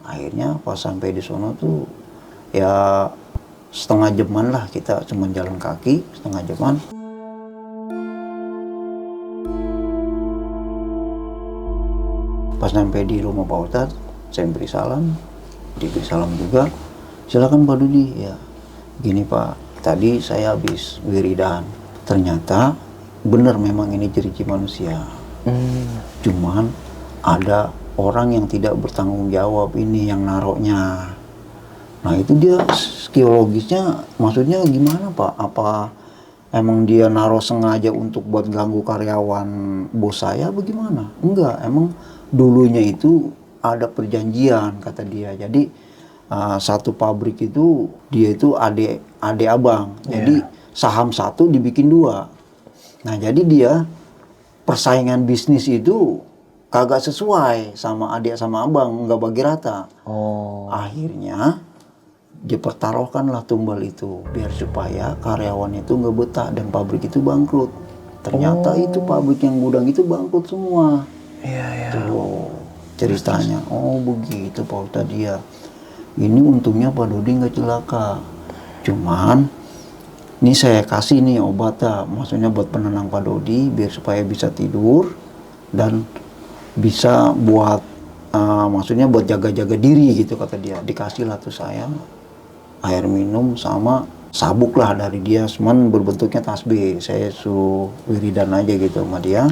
Akhirnya pas sampai di sono tuh ya setengah jaman lah, kita cuma jalan kaki setengah jaman. Pas sampai di rumah Pak Ustadz, saya beri salam, diberi salam juga. Silakan Pak Dudi. Ya, gini Pak, tadi saya habis wiridan. Ternyata benar memang ini ciri-ciri manusia. Cuman ada orang yang tidak bertanggung jawab ini yang naroknya. Nah itu dia psikologisnya, maksudnya gimana Pak? Apa emang dia naruh sengaja untuk buat ganggu karyawan bos saya bagaimana? Enggak, emang dulunya itu ada perjanjian kata dia. Jadi satu pabrik itu dia itu adik abang. Jadi saham satu dibikin dua. Nah jadi dia persaingan bisnis itu kagak sesuai sama adik sama abang, nggak bagi rata. Akhirnya dipertaruhkanlah tumbal itu biar supaya karyawan itu nggak betah dan pabrik itu bangkrut. Ternyata itu pabrik yang gudang itu bangkrut semua. Tuh ceritanya. Oh begitu Pak Ustadz dia. Ini untungnya Pak Dodi nggak celaka. Cuman ini saya kasih nih obat maksudnya buat penenang Pak Dodi biar supaya bisa tidur dan bisa buat maksudnya buat jaga-jaga diri gitu kata dia. Dikasih lah tuh saya air minum sama sabuk lah dari dia, cuman berbentuknya tasbih. Saya suruh wiridan aja gitu sama dia.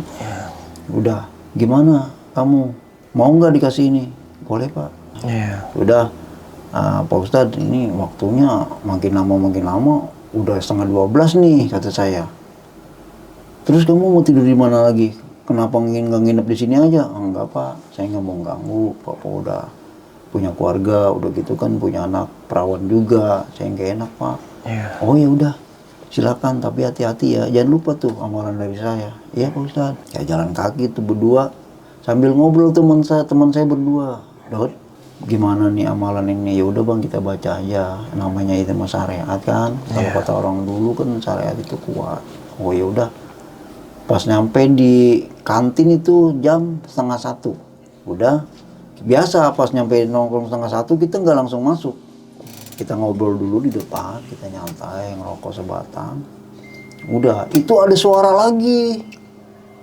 Udah, gimana kamu mau nggak dikasih ini? Boleh Pak. Udah, Pak Ustadz ini waktunya makin lama udah 11:30 nih kata saya. Terus kamu mau tidur di mana lagi? Kenapa nggak nginep di sini aja? Enggak Pak, saya nggak mau ganggu. Bapak udah punya keluarga, udah gitu kan punya anak perawan juga, saya nggak enak Pak. Oh ya udah, silakan tapi hati-hati ya, jangan lupa tuh amalan dari saya. Iya Pak Ustadz. Ya jalan kaki tuh berdua sambil ngobrol teman saya berdua. Dot, gimana nih amalan ini? Ya udah Bang kita baca aja, namanya itu mas syariat kan. Kalau kata orang dulu kan syariat itu kuat. Oh ya udah. Pas nyampe di kantin itu jam 12:30. Udah. Biasa pas nyampe nongkrong 12:30 kita nggak langsung masuk. Kita ngobrol dulu di depan, kita nyantai, ngerokok sebatang. Udah, itu ada suara lagi.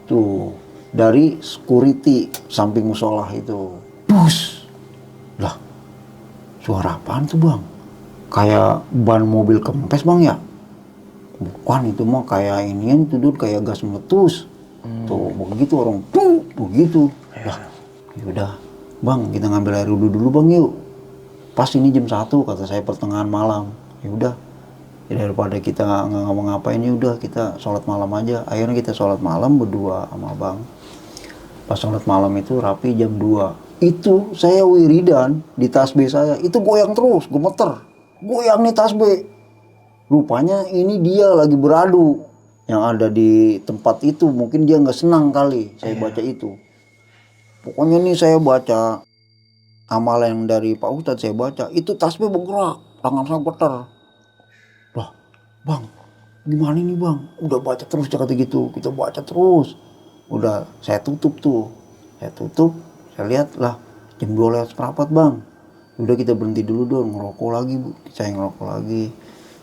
Tuh, dari security samping musola itu. Bus. Lah, suara apaan tuh Bang? Kayak ban mobil kempes Bang ya? Bukan, itu mah kayak inian tuh kayak gas meletus. Tuh, begitu orang tuh, begitu. Lah, yaudah. Bang, kita ngambil air wudhu dulu Bang yuk. Pas ini jam 1 kata saya pertengahan malam. Ya udah. Ya daripada kita nggak ngapa-ngapain ya udah kita sholat malam aja. Akhirnya kita sholat malam berdua sama Bang. Pas sholat malam itu rapi jam 2. Itu saya wiridan di tasbih saya. Itu goyang terus, gemeter. Goyang nih tasbih. Rupanya ini dia lagi beradu. Yang ada di tempat itu mungkin dia nggak senang kali saya baca itu. Pokoknya nih saya baca amalan yang dari Pak Ustadz saya baca, itu tasbih bergerak, tangan saya getar. Lah, Bang, gimana nih Bang? Udah baca terus kata gitu, kita baca terus. Udah, saya tutup tuh. Saya tutup, saya lihat lah, jam 2:04 Bang. Udah kita berhenti dulu dong, ngerokok lagi Bu. Saya ngerokok lagi.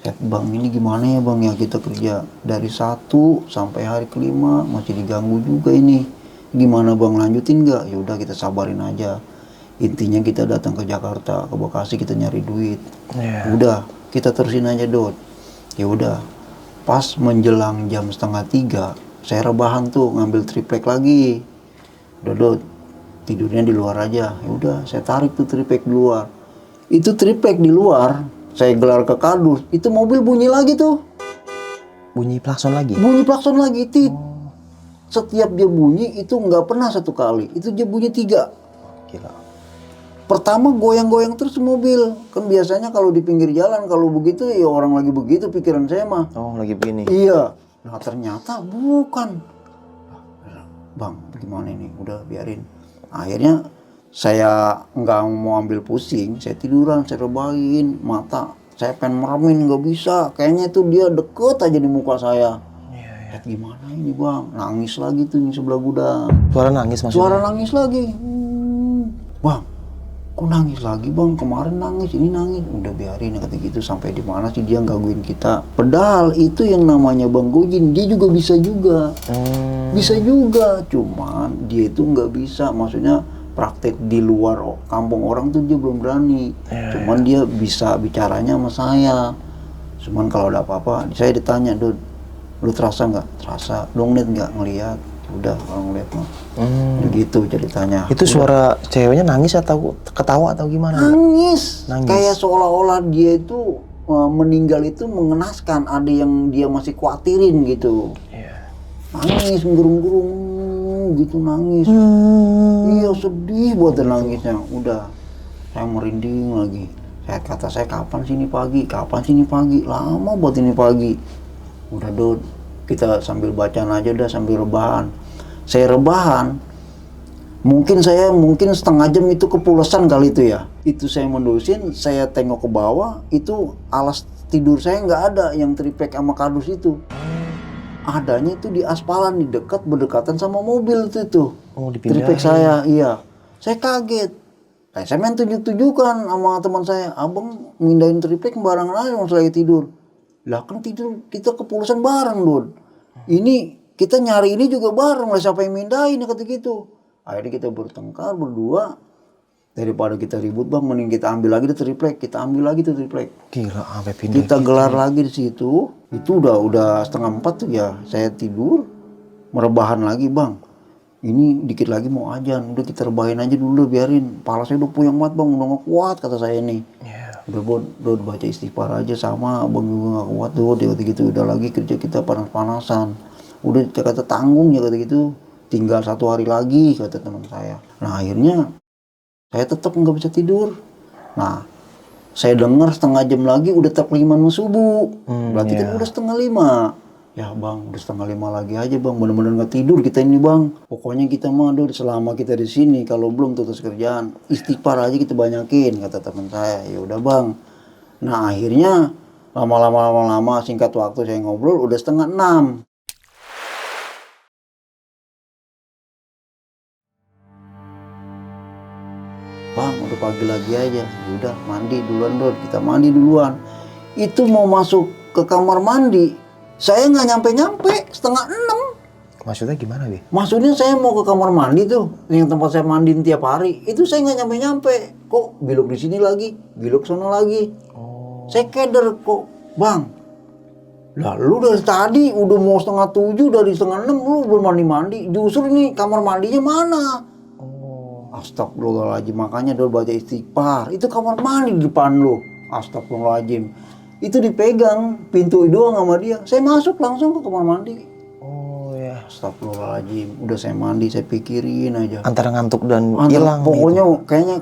Saya, Bang ini gimana ya Bang ya kita kerja dari 1 sampai hari kelima masih diganggu juga ini. Gimana Bang lanjutin nggak? Ya udah kita sabarin aja. Intinya kita datang ke Jakarta, ke Bekasi kita nyari duit. Udah kita terusin aja Dot. Ya udah. Pas menjelang jam 2:30 saya rebahan tuh ngambil triplek lagi. Udah Dot, tidurnya di luar aja. Ya udah saya tarik tuh triplek di luar. Itu triplek di luar saya gelar ke kardus. Itu mobil bunyi lagi tuh. Bunyi klakson lagi? Bunyi klakson lagi. Setiap dia bunyi itu nggak pernah 1 kali, itu dia bunyi 3. Gila. Pertama goyang-goyang terus mobil, kan biasanya kalau di pinggir jalan kalau begitu ya orang lagi begitu pikiran saya mah. Oh lagi begini? Iya, nah ternyata bukan. Bang gimana ini, udah biarin. Akhirnya saya nggak mau ambil pusing, saya tiduran, saya rebahin mata. Saya pengen meremin nggak bisa, kayaknya tuh dia deket aja di muka saya. Gimana ini Bang, nangis lagi tuh yang sebelah gudang. Suara nangis maksudnya? Suara nangis lagi. Bang, kok nangis lagi Bang? Kemarin nangis, ini nangis. Udah biarin kata gitu, sampai di mana sih dia gangguin kita. Padahal itu yang namanya Bang Gojin, dia juga bisa juga. Bisa juga, cuman dia itu nggak bisa. Maksudnya praktek di luar kampung orang tuh dia belum berani. Cuman dia bisa bicaranya sama saya. Cuman kalau ada apa-apa, saya ditanya, Dud, lu terasa nggak? Terasa. Lu ngeliat nggak? Ngeliat. Udah, kalau ngeliat mah. Begitu ceritanya. Itu suara ceweknya nangis atau ketawa atau gimana? Nangis. Nangis. Kayak seolah-olah dia itu meninggal itu mengenaskan. Ada yang dia masih khawatirin gitu. Nangis, gerung-gerung gitu nangis. Iya sedih buat nangisnya. Udah, saya merinding lagi. Kata saya kapan sini pagi? Kapan sini pagi? Lama buat ini pagi. Udah Dud, kita sambil bacaan aja udah sambil rebahan. Saya rebahan. Mungkin setengah jam itu kepulesan kali itu ya. Itu saya mendusin, saya tengok ke bawah, itu alas tidur saya nggak ada yang triplek sama kardus itu. Adanya itu di aspalan, di berdekatan sama mobil itu. Oh, dipindahin. Triplek saya, iya. Saya kaget. Saya main tunjuk-tunjukkan sama teman saya, abang mindahin triplek barengan aja waktu saya tidur. Lah kan tidur kita kepulesan bareng, Dud. Ini kita nyari ini juga bareng lah, siapa yang mindahin kata gitu. Akhirnya kita bertengkar berdua. Daripada kita ribut bang, mending kita ambil lagi tuh triplek, kita ambil lagi tuh triplek. Gila, sampai pindah. Kita gelar lagi di situ. Itu udah 3:30 tuh ya. Saya tidur, merebahan lagi bang. Ini dikit lagi mau ajan, udah kita rebahin aja dulu, biarin. Pala saya udah puyeng banget bang, udah gak kuat kata saya nih. Udah baca istighfar aja sama, abang juga gak kuat tuh. Dia kata gitu, udah lagi kerja kita panas-panasan. Udah kata tanggung ya kata gitu. Tinggal 1 hari lagi kata teman saya. Nah akhirnya saya tetap nggak bisa tidur. Nah, saya dengar setengah jam lagi udah takliman subuh. Berarti kan udah 4:30. Ya bang, udah 4:30 lagi aja bang. Bener-bener nggak tidur kita ini bang. Pokoknya kita mah selama kita di sini, kalau belum tutus kerjaan, istighfar aja kita banyakin kata teman saya. Ya udah bang. Nah akhirnya lama-lama singkat waktu saya ngobrol udah 5:30. Bang, udah pagi lagi aja. Udah mandi duluan Dod, kita mandi duluan. Itu mau masuk ke kamar mandi, saya nggak nyampe 5:30. Maksudnya gimana, Bi? Maksudnya saya mau ke kamar mandi tuh, yang tempat saya mandiin tiap hari. Itu saya nggak nyampe. Kok belok di sini lagi, belok sana lagi. Saya keder kok, bang. Lah lu dari tadi udah mau 6:30, dari 5:30 lu belum mandi. Justru ini kamar mandinya mana? Astagfirullahaladzim, makanya dulu baca istighfar. Itu kamar mandi di depan lo. Astagfirullahaladzim. Itu dipegang pintu doang sama dia. Saya masuk langsung ke kamar mandi. Oh ya. Astagfirullahaladzim. Udah saya mandi, saya pikirin aja. Antara ngantuk dan hilang. Pokoknya gitu. kayaknya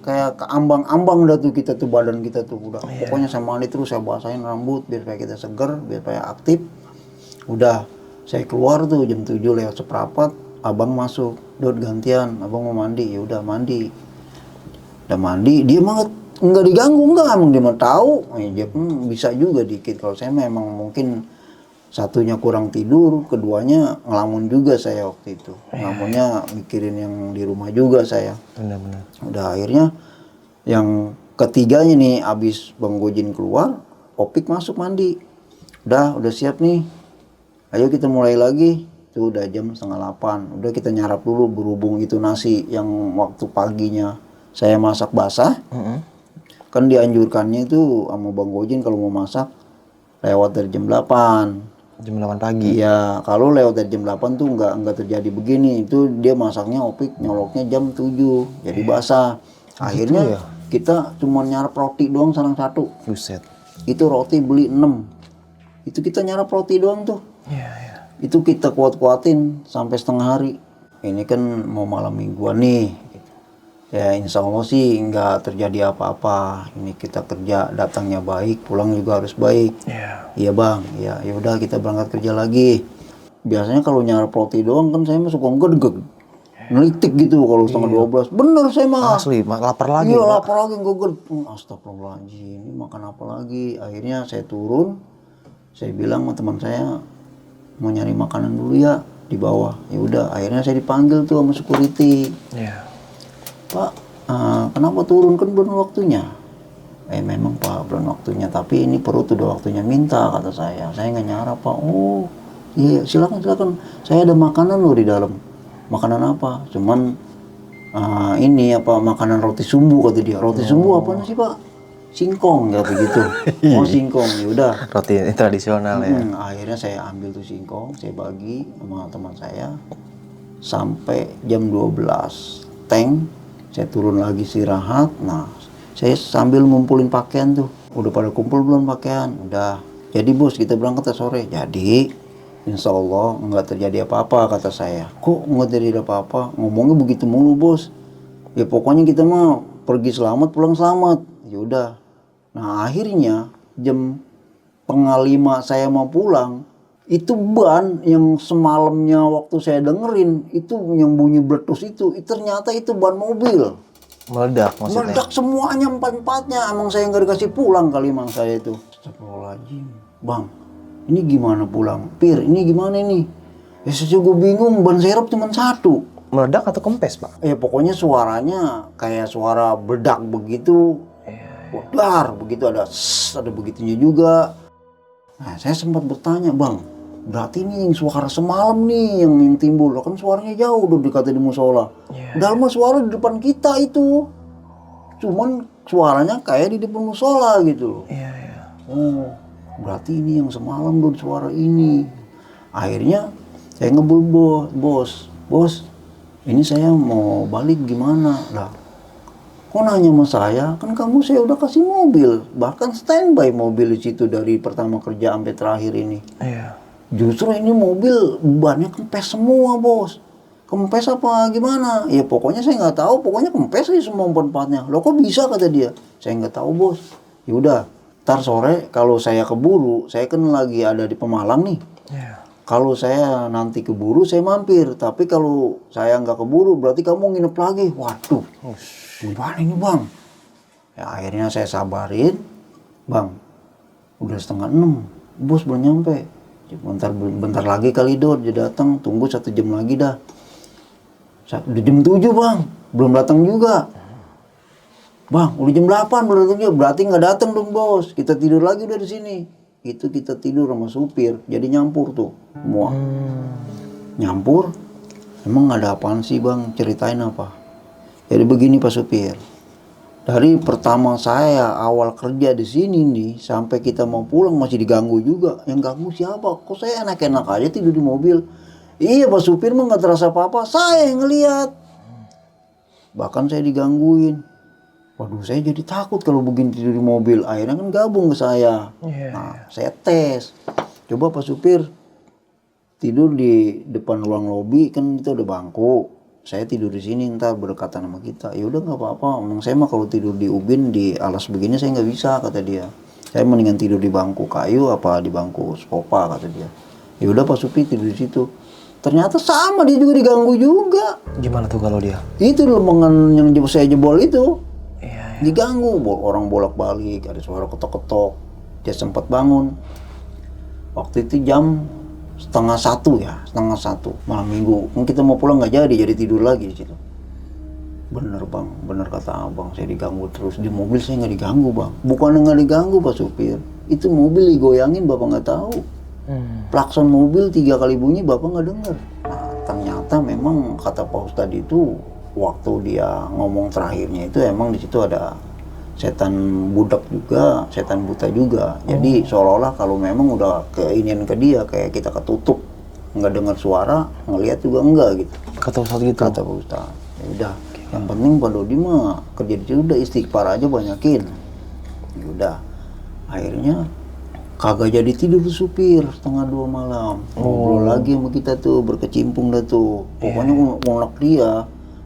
kayak keambang-ambang dah tuh kita tuh, badan kita tuh udah. Pokoknya saya mandi terus, saya basahin rambut biar supaya kita seger, biar supaya aktif. Udah, saya keluar tuh jam 7:07. Abang masuk, Dod gantian, abang mau mandi. Ya udah mandi. Udah mandi, dia mah nggak diganggu, emang dia mah tahu. Dia bisa juga dikit. Kalau saya memang mungkin satunya kurang tidur, keduanya ngelamun juga saya waktu itu. Ngelamunnya mikirin yang di rumah juga saya. Benar-benar. Udah akhirnya yang ketiganya nih, abis Bang Gojin keluar, Opik masuk mandi. Udah siap nih. Ayo kita mulai lagi. Itu udah jam 7:30. Udah kita nyarap dulu, berhubung itu nasi yang waktu paginya saya masak basah. Kan dianjurkannya itu sama Bang Gojin kalau mau masak lewat dari jam 8. Jam 8 pagi. Iya, kalau lewat dari jam 8 tuh nggak terjadi begini. Itu dia masaknya Opik nyoloknya jam 7. Jadi basah. Akhirnya kita cuma nyarap roti doang salah satu. Buset. Itu roti beli 6. Itu kita nyarap roti doang tuh. Iya. Itu kita kuat-kuatin sampai setengah hari. Ini kan mau malam mingguan nih. Ya insya Allah sih nggak terjadi apa-apa. Ini kita kerja datangnya baik, pulang juga harus baik. Iya bang, ya udah kita berangkat kerja lagi. Biasanya kalau nyarap roti doang kan saya mah suka ngegeg, ngelitik gitu kalau 11:30. Bener saya mah. Asli, lapar lagi. Iya lapar lagi ngegeg. Astagfirullahaladzim, ini makan apa lagi? Akhirnya saya turun, saya bilang sama teman saya, mau nyari makanan dulu ya di bawah. Ya udah, akhirnya saya dipanggil tuh sama security. Pak, kenapa turun, kan belum waktunya? Memang Pak belum waktunya, tapi ini perut udah waktunya minta kata saya. Saya nggak nyarap Pak. Oh iya silakan. Saya ada makanan loh di dalam. Makanan apa? Cuman ini apa makanan roti sumbu kata dia. Roti sumbu apa sih Pak? Singkong ya begitu. Oh singkong, ya udah. Roti tradisional ya. Akhirnya saya ambil tuh singkong, saya bagi sama teman saya sampai jam 12 tank, saya turun lagi istirahat. Nah, saya sambil ngumpulin pakaian tuh. Udah pada kumpul belum pakaian? Udah. Jadi bos kita berangkat sore. Jadi insya Allah nggak terjadi apa-apa kata saya. Kok nggak terjadi apa-apa? Ngomongnya begitu mulu bos. Ya pokoknya kita mah pergi selamat pulang selamat. Ya udah. Nah akhirnya jam 4:30 saya mau pulang. Itu ban yang semalamnya waktu saya dengerin itu yang bunyi bletus itu ternyata itu ban mobil. Meledak maksudnya. Meledak semuanya empat-empatnya. Emang saya nggak dikasih pulang kali emang saya itu. Astagfirullahaladzim. Bang, ini gimana pulang? Pir, ini gimana ini? Ya saya gue bingung, ban serep cuma satu. Meledak atau kempes Pak? Ya pokoknya suaranya kayak suara bedak begitu. Dar, begitu ada begitunya juga. Nah saya sempat bertanya, bang, berarti ini yang suara semalam nih yang timbul. Kan suaranya jauh udah dikata di musola. Dalam suara di depan kita itu. Cuman suaranya kayak di depan musola gitu. Oh, berarti ini yang semalam dong suara ini. Akhirnya saya ngebul bos, ini saya mau balik gimana? Lah, kok nanya sama saya? Kan kamu saya udah kasih mobil, bahkan standby mobil di situ dari pertama kerja sampai terakhir ini. Justru ini mobil bannya kempes semua bos. Kempes apa gimana? Ya pokoknya saya nggak tahu. Pokoknya kempes sih semua empat-empatnya. Loh kok bisa kata dia? Saya nggak tahu bos. Ya udah. Ntar sore kalau saya keburu, saya kan lagi ada di Pemalang nih. Kalau saya nanti keburu, saya mampir. Tapi kalau saya nggak keburu, berarti kamu nginep lagi. Waduh, gimana ini bang? Ya akhirnya saya sabarin. Bang, udah 5:30. Bos belum nyampe. Bentar lagi kali dia datang. Tunggu 1 jam lagi dah. Udah jam 7 bang, belum datang juga. Bang, udah jam 8 belum datang juga. Berarti nggak datang dong bos. Kita tidur lagi udah di sini. Itu kita tidur sama supir. Jadi nyampur tuh semua. Nyampur. Emang ada apaan sih bang? Ceritain apa? Jadi begini Pak Supir. Dari pertama saya awal kerja di sini nih sampai kita mau pulang masih diganggu juga. Yang ganggu siapa? Kok saya enak-enak aja tidur di mobil. Iya Pak Supir mah nggak terasa apa-apa. Saya yang ngeliat. Bahkan saya digangguin. Waduh, saya jadi takut kalau begini tidur di mobil. Akhirnya kan gabung ke saya. Nah, saya tes. Coba Pak Supir tidur di depan ruang lobi, kan itu ada bangku. Saya tidur di sini, ntar berdekatan sama kita. Ya udah nggak apa-apa. Emang saya mah kalau tidur di ubin di alas begini saya nggak bisa kata dia. Saya mendingan tidur di bangku kayu apa di bangku sofa kata dia. Ya udah Pak Supir tidur di situ. Ternyata sama dia juga diganggu juga. Gimana tuh kalau dia? Itu lempengan yang saya jebol itu. Diganggu, orang bolak-balik, ada suara ketok-ketok. Dia sempat bangun. Waktu itu jam 12:30 ya, 12:30 malam minggu. Kita mau pulang nggak jadi tidur lagi di situ. Bener bang, bener kata abang, saya diganggu terus. Di mobil saya nggak diganggu bang. Bukan nggak diganggu Pak Supir. Itu mobil digoyangin bapak nggak tahu. Klakson mobil 3 kali bunyi bapak nggak dengar. Nah ternyata memang kata Pak Ustadz itu waktu dia ngomong terakhirnya itu emang di situ ada setan budak juga, setan buta juga. Jadi seolah-olah kalau memang udah keinian ke dia kayak kita ketutup, nggak dengar suara, ngelihat juga enggak gitu. Kata Ustadz gitu. Kata Pak Ustadz. Ya udah, yang penting Pak Dodi mah kerja di situ udah istighfar aja banyakin. Ya udah. Akhirnya kagak jadi tidur tuh supir 1:30 malam. Ngobrol lagi sama kita tuh, berkecimpung dah tuh. Pokoknya unek dia.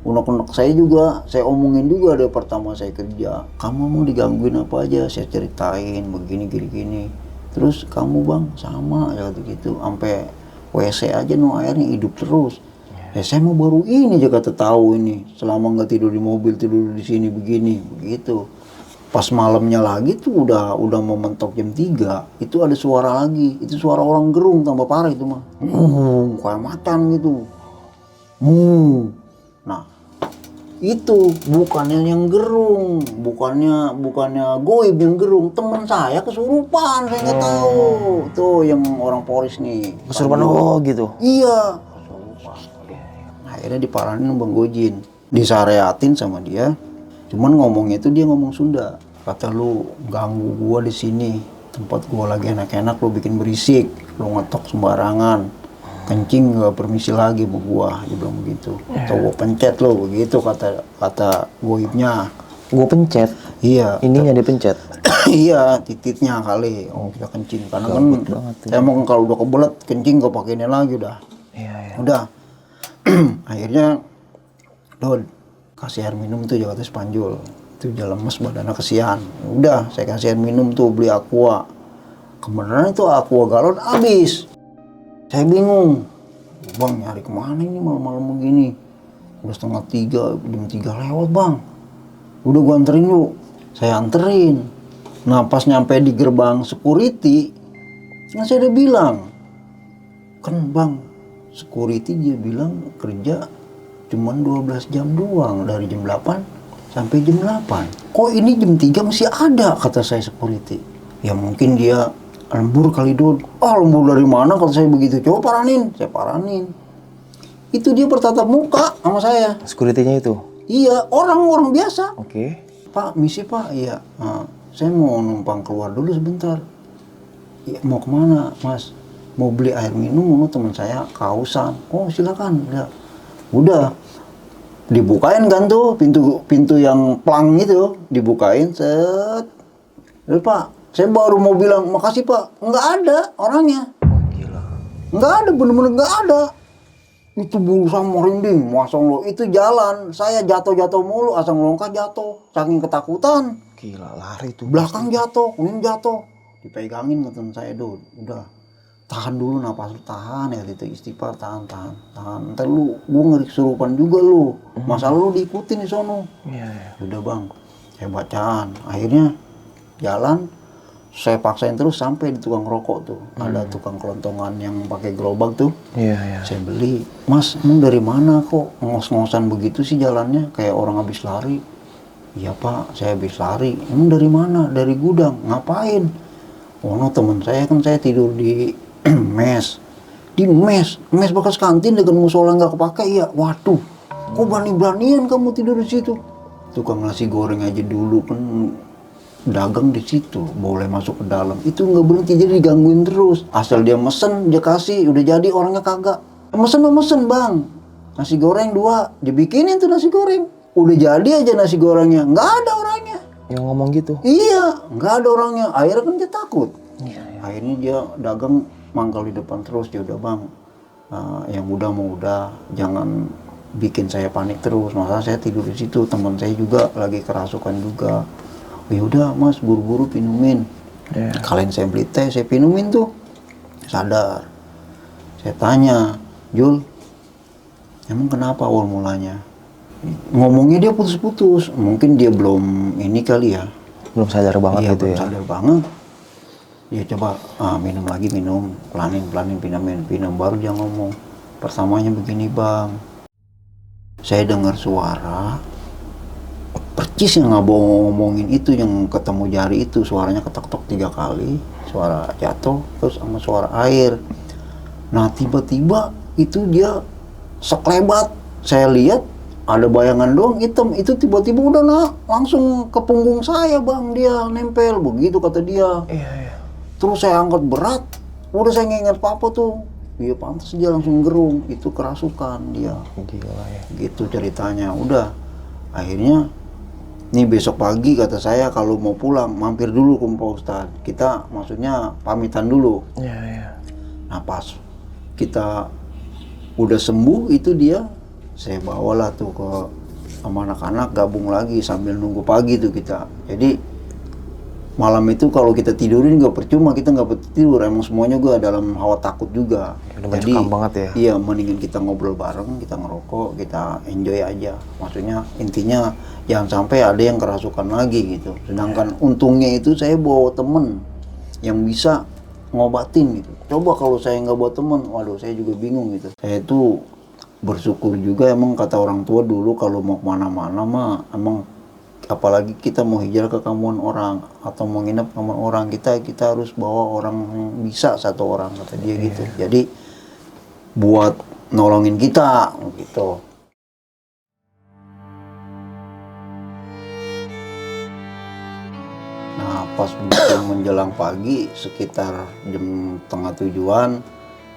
Unek-unek saya juga, saya omongin juga dari pertama saya kerja. Kamu mau digangguin apa aja, saya ceritain begini gini. Terus kamu bang sama ya gitu, sampai WC aja no airnya hidup terus. Ya saya mau baru ini aja kata tahu ini, selama nggak tidur di mobil tidur di sini begini begitu. Pas malamnya lagi tuh udah mau mentok jam 3, itu ada suara lagi, itu suara orang gerung tambah parah itu mah. Kayak macan gitu. Nah itu bukannya yang gerung, bukannya goib yang gerung, teman saya kesurupan, saya nggak tahu. Tuh yang orang Polres nih. Kesurupan gitu. Iya, kesurupan. Nah, akhirnya diparanin Bang Gojin. disareatin sama dia. Cuman ngomongnya itu dia ngomong Sunda. Kata, lu ganggu gua di sini, tempat gua lagi enak-enak lu bikin berisik, lu ngetok sembarangan, kencing gak permisi lagi sama gua, dia bilang begitu. Atau gua pencet lu, begitu kata goibnya. Gua pencet. Iya. Ininya dipencet. Iya, tititnya kali. Oh, kita kencing karena kan banget tuh. saya mau kalau udah kebelet kencing gak pakai ini lagi udah. Iya. Udah. Akhirnya Dod kasih air minum tuh Jakarta Spanjul. Itu dia lemes badannya kesian. Udah, saya kasih air minum tuh, beli aqua. Kebenaran itu aqua galon habis. Saya bingung. Bang, nyari kemana ini malam-malam begini? Udah 2:30, jam 3 lewat bang. Udah gua anterin yuk. Saya anterin. Nah pas nyampe di gerbang security, nah saya udah bilang, kan bang, security dia bilang kerja cuman 12 jam doang, dari jam 8 sampai jam 8. Kok ini jam 3 masih ada, kata saya security. Ya mungkin dia lembur kali Dod. Ah lembur dari mana, kata saya begitu. Coba paranin, saya paranin. Itu dia bertatap muka sama saya. Security-nya itu? Iya, orang biasa. Oke. Pak, misi pak, iya. Nah, saya mau numpang keluar dulu sebentar. Ya, mau kemana mas? Mau beli air minum, teman saya kehausan. Oh silakan. Ya. Udah, dibukain kan tuh pintu yang plang itu, dibukain, set. Pak, saya baru mau bilang makasih pak, nggak ada orangnya. Oh gila. Nggak ada, bener-bener nggak ada. Itu berusaha merinding, masang lo itu jalan, saya jatuh mulu, asal melongkah jatuh, saking ketakutan. Gila, lari tuh. Belakang jatuh, kuning jatuh, dipegangin teman saya Dod. Udah, tahan dulu napas lu, tahan ya gitu, istighfar, tahan. Ntar lu, gua ngeri kesurupan juga lu, masa lu diikutin di sono. Iya. Udah bang, saya bacaan, akhirnya jalan. Saya paksain terus sampai di tukang rokok tuh. Ada tukang kelontongan yang pakai gerobak tuh. Iya. Saya beli. Mas, emang dari mana kok ngos-ngosan begitu sih jalannya? Kayak orang habis lari. Iya pak, saya habis lari. Emang dari mana? Dari gudang. Ngapain? Oh no, teman saya kan saya tidur di mes. Di mes bekas kantin dengan musola nggak kepake ya. Waduh, kok berani-beranian kamu tidur di situ? Tukang nasi goreng aja dulu kan dagang di situ, boleh masuk ke dalam. Itu nggak berhenti, jadi digangguin terus. Asal dia mesen, dia kasih, udah jadi orangnya kagak. Mesen bang, nasi goreng 2, dibikinin tuh nasi goreng. Udah jadi aja nasi gorengnya, nggak ada orangnya. Yang ngomong gitu? Iya, nggak ada orangnya. Akhirnya kan dia takut. Iya. Akhirnya dia dagang mangkal di depan terus. Dia udah bang, yang udah mau udah, jangan bikin saya panik terus. Masa saya tidur di situ, teman saya juga lagi kerasukan juga. Ya udah mas, buru-buru pinumin. Kalian saya beli teh, saya pinumin tuh. Sadar. Saya tanya, Jul, emang kenapa awal mulanya? Ngomongnya dia putus-putus. Mungkin dia belum ini kali ya. Belum sadar banget gitu belum ya? sadar banget. Dia coba minum lagi, pelanin pinum. Baru dia ngomong. Pertamanya begini bang, saya dengar suara percis yang ngomongin itu, yang ketemu jari itu, suaranya ketok-tok 3 kali, suara jatuh, terus sama suara air. Nah tiba-tiba itu dia sekelebat, saya lihat ada bayangan doang hitam, itu tiba-tiba udah langsung ke punggung saya bang, dia nempel, begitu kata dia. Iya. Terus saya angkat berat, udah saya nginget apa tuh, iya pantas dia langsung gerung, itu kerasukan dia. Gila ya. Gitu ceritanya. Udah, akhirnya nih besok pagi kata saya kalau mau pulang mampir dulu ke Pak Ustadz. Kita maksudnya pamitan dulu. Iya. Nah pas kita udah sembuh itu dia, saya bawalah tuh ke sama anak-anak gabung lagi sambil nunggu pagi tuh kita. Jadi malam itu kalau kita tidurin nggak percuma, kita nggak tidur, emang semuanya gue dalam hawa takut juga. Udah Jadi banget ya? Iya, mendingan kita ngobrol bareng, kita ngerokok, kita enjoy aja. Maksudnya intinya jangan sampai ada yang kerasukan lagi gitu. Sedangkan untungnya itu saya bawa temen yang bisa ngobatin gitu. Coba kalau saya nggak bawa temen, waduh saya juga bingung gitu. Saya itu bersyukur juga, emang kata orang tua dulu kalau mau kemana-mana mah emang, apalagi kita mau hijrah ke kampung orang atau mau nginep ke kampung orang, kita harus bawa orang yang bisa, 1 orang kata dia gitu. Jadi buat nolongin kita gitu. Nah pas begitu menjelang pagi sekitar jam setengah tujuan,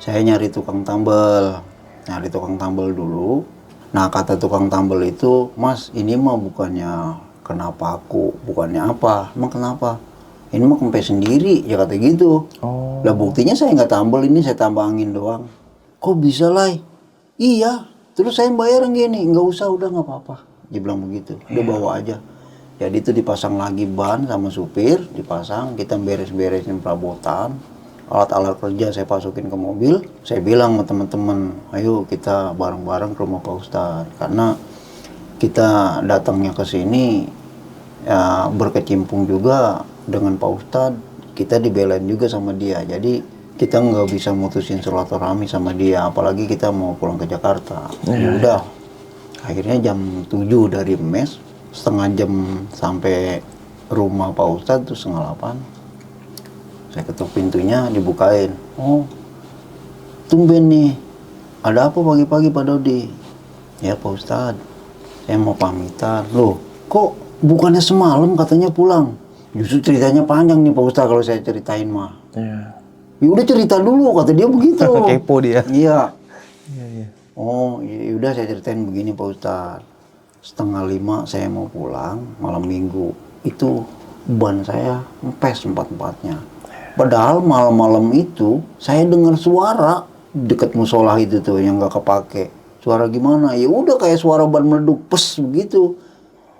saya nyari tukang tambal. Nyari tukang tambal dulu. Nah kata tukang tambal itu, Mas ini mah bukannya kenapa aku, bukannya apa, emang kenapa? Ini mah kempes sendiri, ya kata gitu. Oh. Lah buktinya saya nggak tambal, ini saya tambah angin doang. Kok bisa lah? Iya. Terus saya bayar gini, nggak usah, udah nggak apa-apa. Dia bilang begitu, udah bawa aja. Jadi itu dipasang lagi ban sama supir, dipasang, kita beres-beresin perabotan. Alat-alat kerja saya masukin ke mobil. Saya bilang sama teman-teman, ayo kita bareng-bareng ke rumah Pak Ustadz. Karena kita datangnya ke sini ya berkecimpung juga dengan Pak Ustadz, kita dibelain juga sama dia. Jadi kita nggak bisa mutusin silaturahmi sama dia, apalagi kita mau pulang ke Jakarta. Ya udah, akhirnya jam 7 dari mes, setengah jam sampai rumah Pak Ustadz tuh setengah 8. Saya ketuk pintunya, dibukain. Oh, tumben nih, ada apa pagi-pagi Pak Dodi? Ya Pak Ustadz, saya mau pamitan. Loh, kok bukannya semalam katanya pulang? Justru ceritanya panjang nih Pak Ustadz kalau saya ceritain mah. Iya. Ya udah cerita dulu, kata dia begitu. Kepo dia. Iya. Iya. Oh, ya udah saya ceritain begini Pak Ustadz. Setengah 5 saya mau pulang, malam minggu. Itu ban saya empes empat-empatnya. Padahal malam-malam itu saya dengar suara dekat musola itu tuh yang nggak kepake. Suara gimana? Ya udah kayak suara ban meleduk, pes begitu.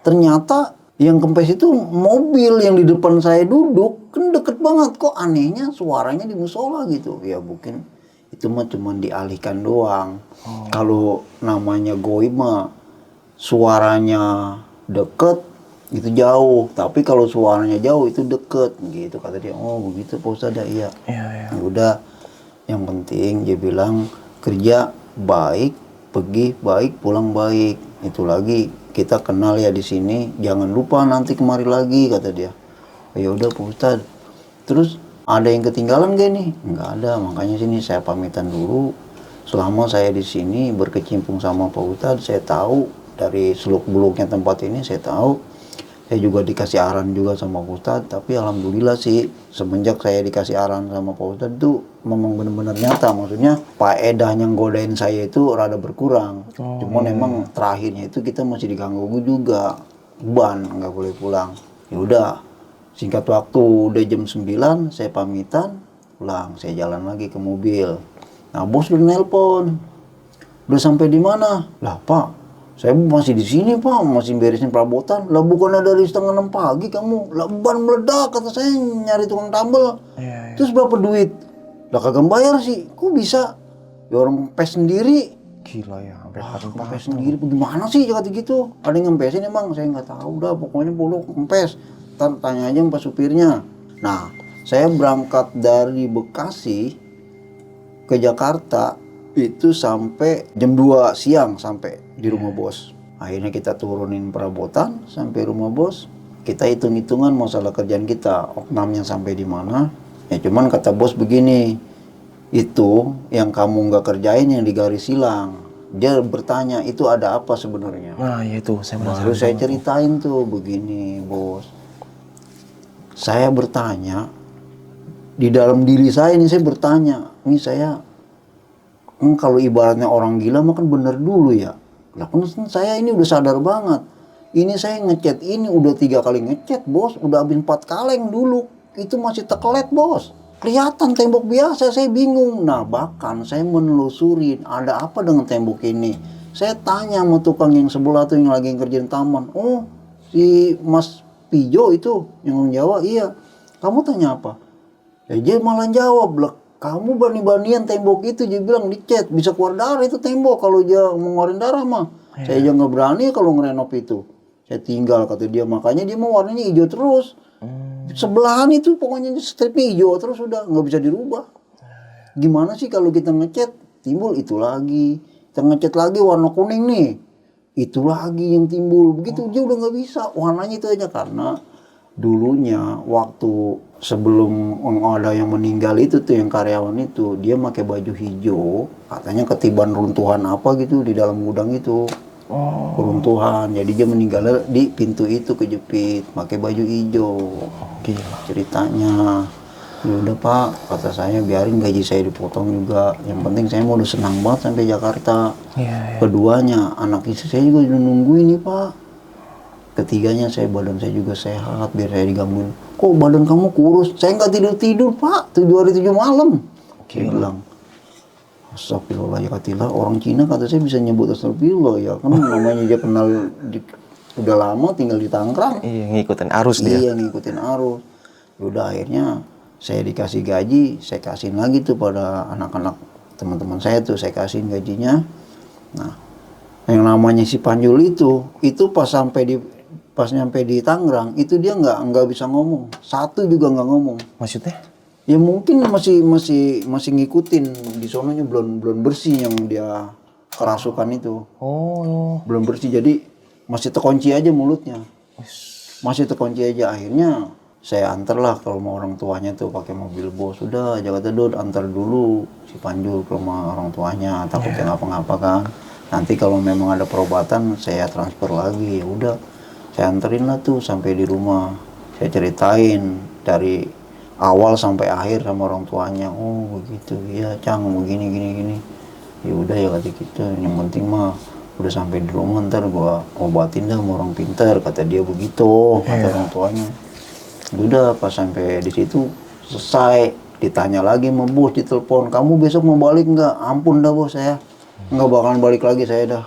Ternyata yang kempes itu mobil yang di depan saya duduk, kan deket banget. Kok anehnya suaranya di musola gitu. Ya mungkin itu mah cuma dialihkan doang. Kalau namanya goib mah suaranya deket itu jauh, tapi kalau suaranya jauh itu deket gitu kata dia. Oh begitu Pak Ustadz, iya. Iya. Ya udah, yang penting dia bilang kerja baik, pergi baik, pulang baik. Itu lagi kita kenal ya di sini, jangan lupa nanti kemari lagi kata dia. Ya udah Pak Ustadz. Terus ada yang ketinggalan gak nih? Nggak ada, makanya sini saya pamitan dulu. Selama saya di sini berkecimpung sama Pak Ustadz, saya tahu dari seluk-beluknya tempat ini, saya tahu. Saya juga dikasih aran juga sama Pak Ustadz, tapi alhamdulillah sih semenjak saya dikasih aran sama Pak Ustadz itu memang benar-benar nyata. Maksudnya faedah yang godain saya itu rada berkurang. Cuman emang terakhirnya itu kita masih diganggu juga, ban nggak boleh pulang. Ya udah, singkat waktu udah jam 9 saya pamitan pulang, saya jalan lagi ke mobil. Nah bos udah nelpon, udah sampai di mana? Lah Pak, saya masih di sini Pak, masih beresin perabotan. Lah bukannya dari setengah 6 pagi kamu? Lah ban meledak, kata saya nyari tukang tambal. Iya. Terus berapa duit? Lah kagak bayar sih. Kok bisa? Ya orang ngempes sendiri. Gila ya, sampai Ngempes sendiri bagaimana sih kata gitu? Ada yang ngempesin emang? Saya nggak tahu dah, pokoknya boleh ngempes. Tanya aja sama supirnya. Nah, saya berangkat dari Bekasi ke Jakarta itu sampai jam 2 siang sampai di rumah bos. Akhirnya kita turunin perabotan sampai rumah bos. Kita hitung-hitungan masalah kerjaan kita, oknamnya sampai di mana. Ya cuman kata bos begini, itu yang kamu nggak kerjain yang digaris silang. Dia bertanya itu ada apa sebenarnya. Nah ya itu, saya Baru saya ceritain tuh begini bos. Saya bertanya, di dalam diri saya ini saya bertanya, ini saya kalau ibaratnya orang gila mah kan bener dulu ya. Lah kan saya ini udah sadar banget. Ini saya ngechat ini udah 3 kali ngechat bos, udah habis 4 kaleng dulu. Itu masih tekelet bos. Kelihatan tembok biasa, saya bingung. Nah bahkan saya menelusurin ada apa dengan tembok ini. Saya tanya sama tukang yang sebelah tuh yang lagi ngerjain taman. Oh si Mas Pijo itu yang Jawa, iya. Kamu tanya apa? Ya dia malah jawab, lah kamu bani-banian tembok itu, dia bilang di chat bisa keluar darah itu tembok kalau dia mau ngeluarin darah mah. Saya aja nggak berani kalau ngerenov itu. Saya tinggal kata dia, makanya dia mau warnanya hijau terus. Sebelahan itu pokoknya stripnya hijau terus, udah nggak bisa dirubah. Gimana sih kalau kita ngecat timbul itu lagi, kita ngecat lagi warna kuning nih, itu lagi yang timbul. Begitu dia udah nggak bisa, warnanya itu aja. Karena dulunya waktu sebelum ada yang meninggal itu tuh yang karyawan itu, dia pakai baju hijau, katanya ketiban runtuhan apa gitu di dalam gudang itu. Peruntuhan. Jadi dia meninggal di pintu itu kejepit, pakai baju hijau. Gila. Ceritanya. Ya udah Pak, kata saya biarin gaji saya dipotong juga. Yang penting saya mau udah senang banget sampai Jakarta. Iya. Keduanya, anak istri saya juga udah nungguin nih Pak. Ketiganya badan saya juga sehat, biar saya digangguin. Kok badan kamu kurus? Saya nggak tidur Pak, 7 hari 7 malam. Dia bilang, astagfirullah ya katilah, orang Cina kata saya bisa nyebut astagfirullah ya. Kan namanya dia kenal udah lama tinggal di Tangerang. Iya, ngikutin arus dia. Iya, ngikutin arus. Udah akhirnya saya dikasih gaji, saya kasihin lagi tuh pada anak-anak teman-teman saya tuh, saya kasihin gajinya. Nah, yang namanya si Panjul itu pas nyampe di Tangerang, itu dia nggak bisa ngomong. Satu juga nggak ngomong. Maksudnya? Ya mungkin masih ngikutin di sononya belum bersih yang dia kerasukan itu. Oh. Belum bersih jadi masih terkunci aja mulutnya. Masih terkunci aja. Akhirnya saya antar lah ke rumah orang tuanya tuh pakai mobil bos. Sudah Jakarta Dut, antar dulu si Panjul ke rumah orang tuanya, takutnya ngapa-ngapa kan. Nanti kalau memang ada perobatan saya transfer lagi. Ya udah saya anterin lah tuh sampai di rumah. Saya ceritain dari awal sampai akhir sama orang tuanya. Oh begitu ya Cang, begini gini. Ya udah ya kata gitu. Yang penting mah udah sampai di rumah ntar gua obatin dah sama orang pintar, kata dia begitu, kata orang tuanya. Udah pas sampai di situ selesai, ditanya lagi sama bos di telepon, kamu besok mau balik nggak? Ampun dah bos, saya nggak bakalan balik lagi, saya dah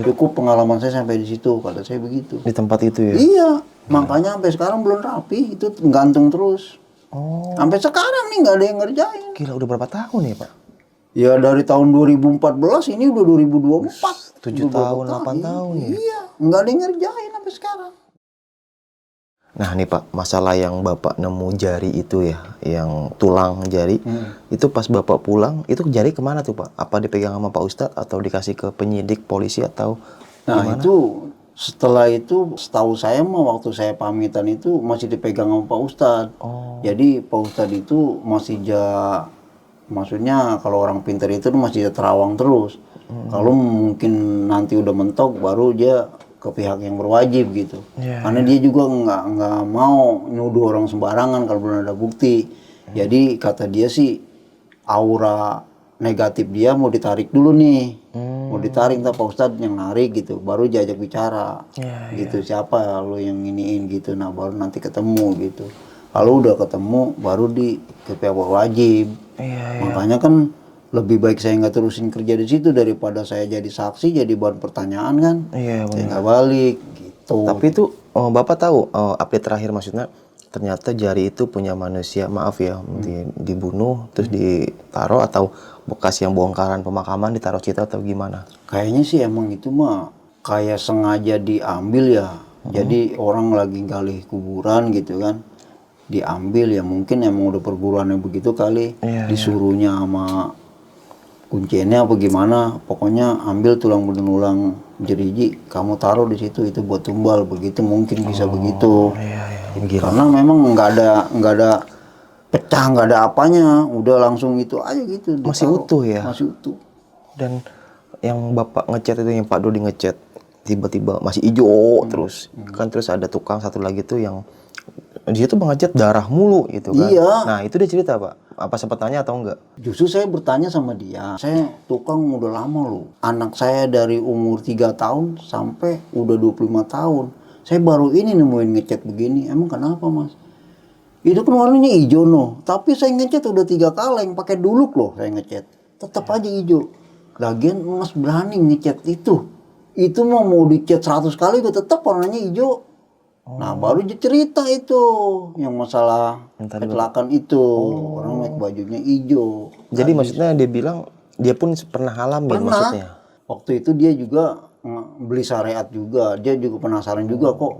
cukup pengalaman saya sampai di situ, kata saya begitu. Di tempat itu ya? Iya, makanya sampai sekarang belum rapi, itu gantung terus. Oh. Sampai sekarang nih nggak ada yang ngerjain. Gila, udah berapa tahun ya Pak? Ya dari tahun 2014 ini udah 2024. 7 tahun, 8 tahun ya? Iya, nggak ada yang ngerjain sampai sekarang. Nah nih Pak, masalah yang Bapak nemu jari itu ya, yang tulang jari, itu pas Bapak pulang, itu jari kemana tuh Pak? Apa dipegang sama Pak Ustadz atau dikasih ke penyidik polisi atau Nah gimana? itu setelah itu setahu saya mah waktu saya pamitan itu masih dipegang sama Pak Ustadz. Jadi Pak Ustadz itu masih maksudnya kalau orang pintar itu masih terawang terus. Kalau mungkin nanti udah mentok baru dia ke pihak yang berwajib gitu. Karena dia juga nggak mau nuduh orang sembarangan kalau belum ada bukti. Jadi kata dia sih aura negatif dia mau ditarik dulu nih. Mau ditarik ntar Pak Ustadz yang narik gitu, baru diajak bicara. Gitu, siapa lo yang iniin gitu. Nah baru nanti ketemu gitu. Kalau udah ketemu baru ke pihak berwajib. Makanya kan lebih baik saya nggak terusin kerja di situ daripada saya jadi saksi jadi bahan pertanyaan kan. Iya Saya nggak balik gitu. Tapi itu Bapak tahu update terakhir maksudnya ternyata jari itu punya manusia, maaf ya, dibunuh terus ditaruh atau bekas yang bongkaran pemakaman ditaruh situ atau gimana? Kayaknya sih emang itu mah kayak sengaja diambil ya. Jadi orang lagi gali kuburan gitu kan. Diambil ya mungkin emang udah perguruannya begitu kali. Disuruhnya sama kuncinya apa gimana, pokoknya ambil tulang belulang jeriji, kamu taruh di situ itu buat tumbal, begitu mungkin bisa begitu. Karena memang nggak ada pecah, nggak ada apanya, udah langsung itu aja gitu. Masih ditaruh. utuh ya? Masih utuh. Dan yang Bapak ngecat itu, yang Pak Dodi ngecat, tiba-tiba masih hijau terus. Kan terus ada tukang satu lagi tuh yang dia tuh ngecat darah mulu gitu kan. Iya. Nah itu dia cerita Pak, apa sempat tanya atau enggak? Justru saya bertanya sama dia, saya tukang udah lama loh. Anak saya dari umur 3 tahun sampai udah 25 tahun. Saya baru ini nemuin ngecat begini, emang kenapa mas? Itu kan warnanya hijau noh, tapi saya ngecat udah 3 kaleng, pakai duluk loh saya ngecat. Tetap aja hijau. Lagian mas berani ngecat itu. Itu mau dicat 100 kali udah tetap warnanya hijau. Nah baru dia cerita itu yang masalah kecelakaan itu, orang naik bajunya hijau. Jadi maksudnya dia bilang dia pun pernah ngalamin maksudnya. Waktu itu dia juga beli syariat juga, dia juga penasaran juga kok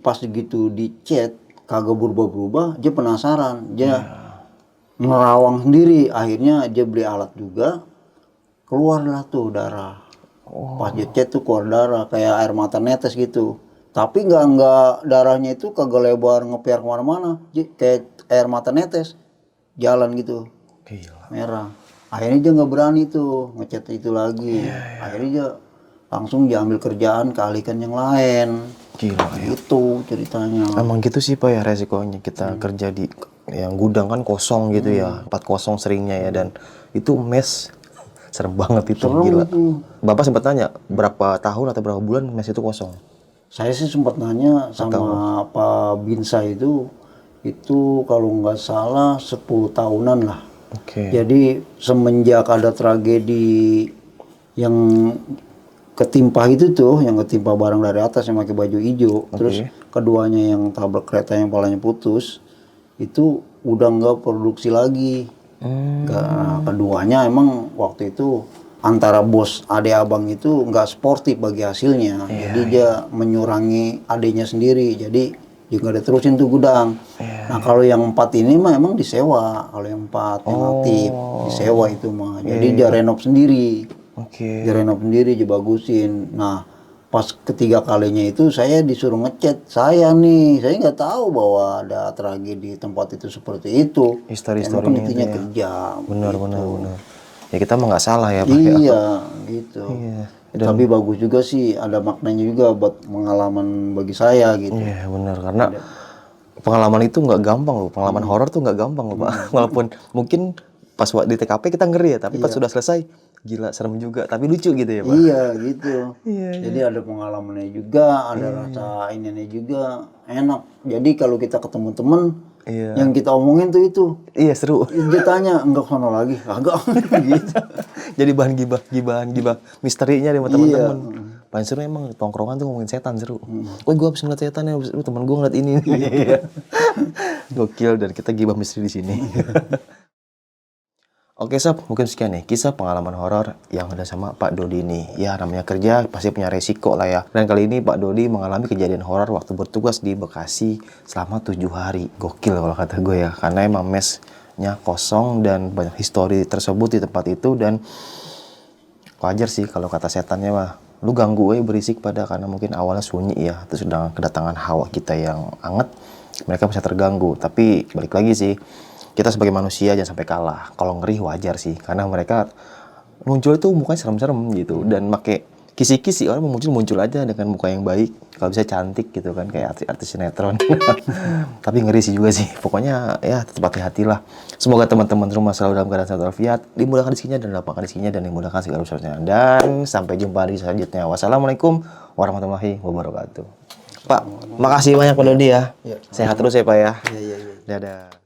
pas gitu dicat kagak berubah-berubah, dia penasaran, dia nerawang sendiri, akhirnya dia beli alat juga, keluarlah tuh darah. Pas dia cat tuh keluar darah kayak air mata netes gitu. Tapi nggak darahnya itu kagak lebar ngepiar kemana-mana, kayak air mata netes jalan gitu. Gila. Merah. Akhirnya dia nggak berani tuh ngecat itu lagi. Akhirnya dia langsung diambil kerjaan, kealihkan yang lain. Gila ya. Itu ceritanya. Emang gitu sih Pak ya resikonya kita kerja di yang gudang kan kosong gitu ya, 4-0 seringnya ya, dan itu mes serem banget itu, Serem gila. itu. Bapak sempat tanya berapa tahun atau berapa bulan mes itu kosong? Saya sih sempat nanya sama Pak Binsa itu kalau nggak salah 10 tahunan lah. Oke. Jadi semenjak ada tragedi yang ketimpa itu tuh, yang ketimpa barang dari atas yang pakai baju hijau, terus keduanya yang tabrak kereta yang palanya putus, itu udah nggak produksi lagi. Keduanya emang waktu itu antara bos ade abang itu nggak sportif bagi hasilnya, jadi dia menyurangi adenya sendiri, jadi dia nggak diterusin tuh gudang. Nah kalau yang 4 ini mah emang disewa, kalau yang 4 yang aktif disewa itu mah, jadi dia renov sendiri. Oke. Direnov sendiri, dibagusin. Nah, pas ketiga kalinya itu saya disuruh ngechat. Saya nggak tahu bahwa ada tragedi tempat itu seperti itu. Histori-historinya Emang intinya itu ya. kejam. Benar. Ya kita mah nggak salah ya Pak ya. Iya, gitu. Iya. Tapi bagus juga sih, ada maknanya juga buat pengalaman bagi saya gitu. Iya benar, karena pengalaman itu nggak gampang loh. Pengalaman horor tuh nggak gampang loh Pak. Walaupun mungkin pas di TKP kita ngeri ya, tapi pas sudah selesai gila serem juga, tapi lucu gitu ya Pak. Iya gitu. Jadi ada pengalamannya juga, ada rasa ininya juga enak. Jadi kalau kita ketemu temen, yang kita omongin tuh itu. Iya seru. Dia tanya, enggak sono lagi, agak gitu. Jadi bahan gibah misterinya deh sama teman-teman. Paling seru emang tongkrongan tuh ngomongin setan seru. Woi gue habis ngeliat setan ya, teman gue ngeliat ini. Gokil, dan kita gibah misteri di sini. Oke sob, mungkin sekian nih kisah pengalaman horor yang ada sama Pak Dodi ini. Ya namanya kerja pasti punya resiko lah ya. Dan kali ini Pak Dodi mengalami kejadian horor waktu bertugas di Bekasi selama 7 hari. Gokil kalau kata gue ya, karena emang mesnya kosong dan banyak histori tersebut di tempat itu. Dan wajar sih kalau kata setannya mah, lu ganggu berisik pada, karena mungkin awalnya sunyi ya, terus sedang kedatangan hawa kita yang anget, mereka bisa terganggu. Tapi balik lagi sih, kita sebagai manusia jangan sampai kalah. Kalau ngeri wajar sih, karena mereka muncul itu mukanya serem-serem gitu, dan make kisi-kisi, orang muncul aja dengan muka yang baik, kalau bisa cantik gitu kan, kayak artis sinetron. Tapi ngeri sih juga sih. Pokoknya ya tetap hati-hatilah. Semoga teman-teman rumah selalu dalam keadaan sehat walafiat, dimudahkan rezekinya dan lapangkan rezekinya, dan dimudahkan segala urusannya. Dan sampai jumpa di selanjutnya. Wassalamualaikum warahmatullahi wabarakatuh. Pak, makasih banyak Pak Dodi ya. Sehat terus ya Pak ya. Iya. Dadah.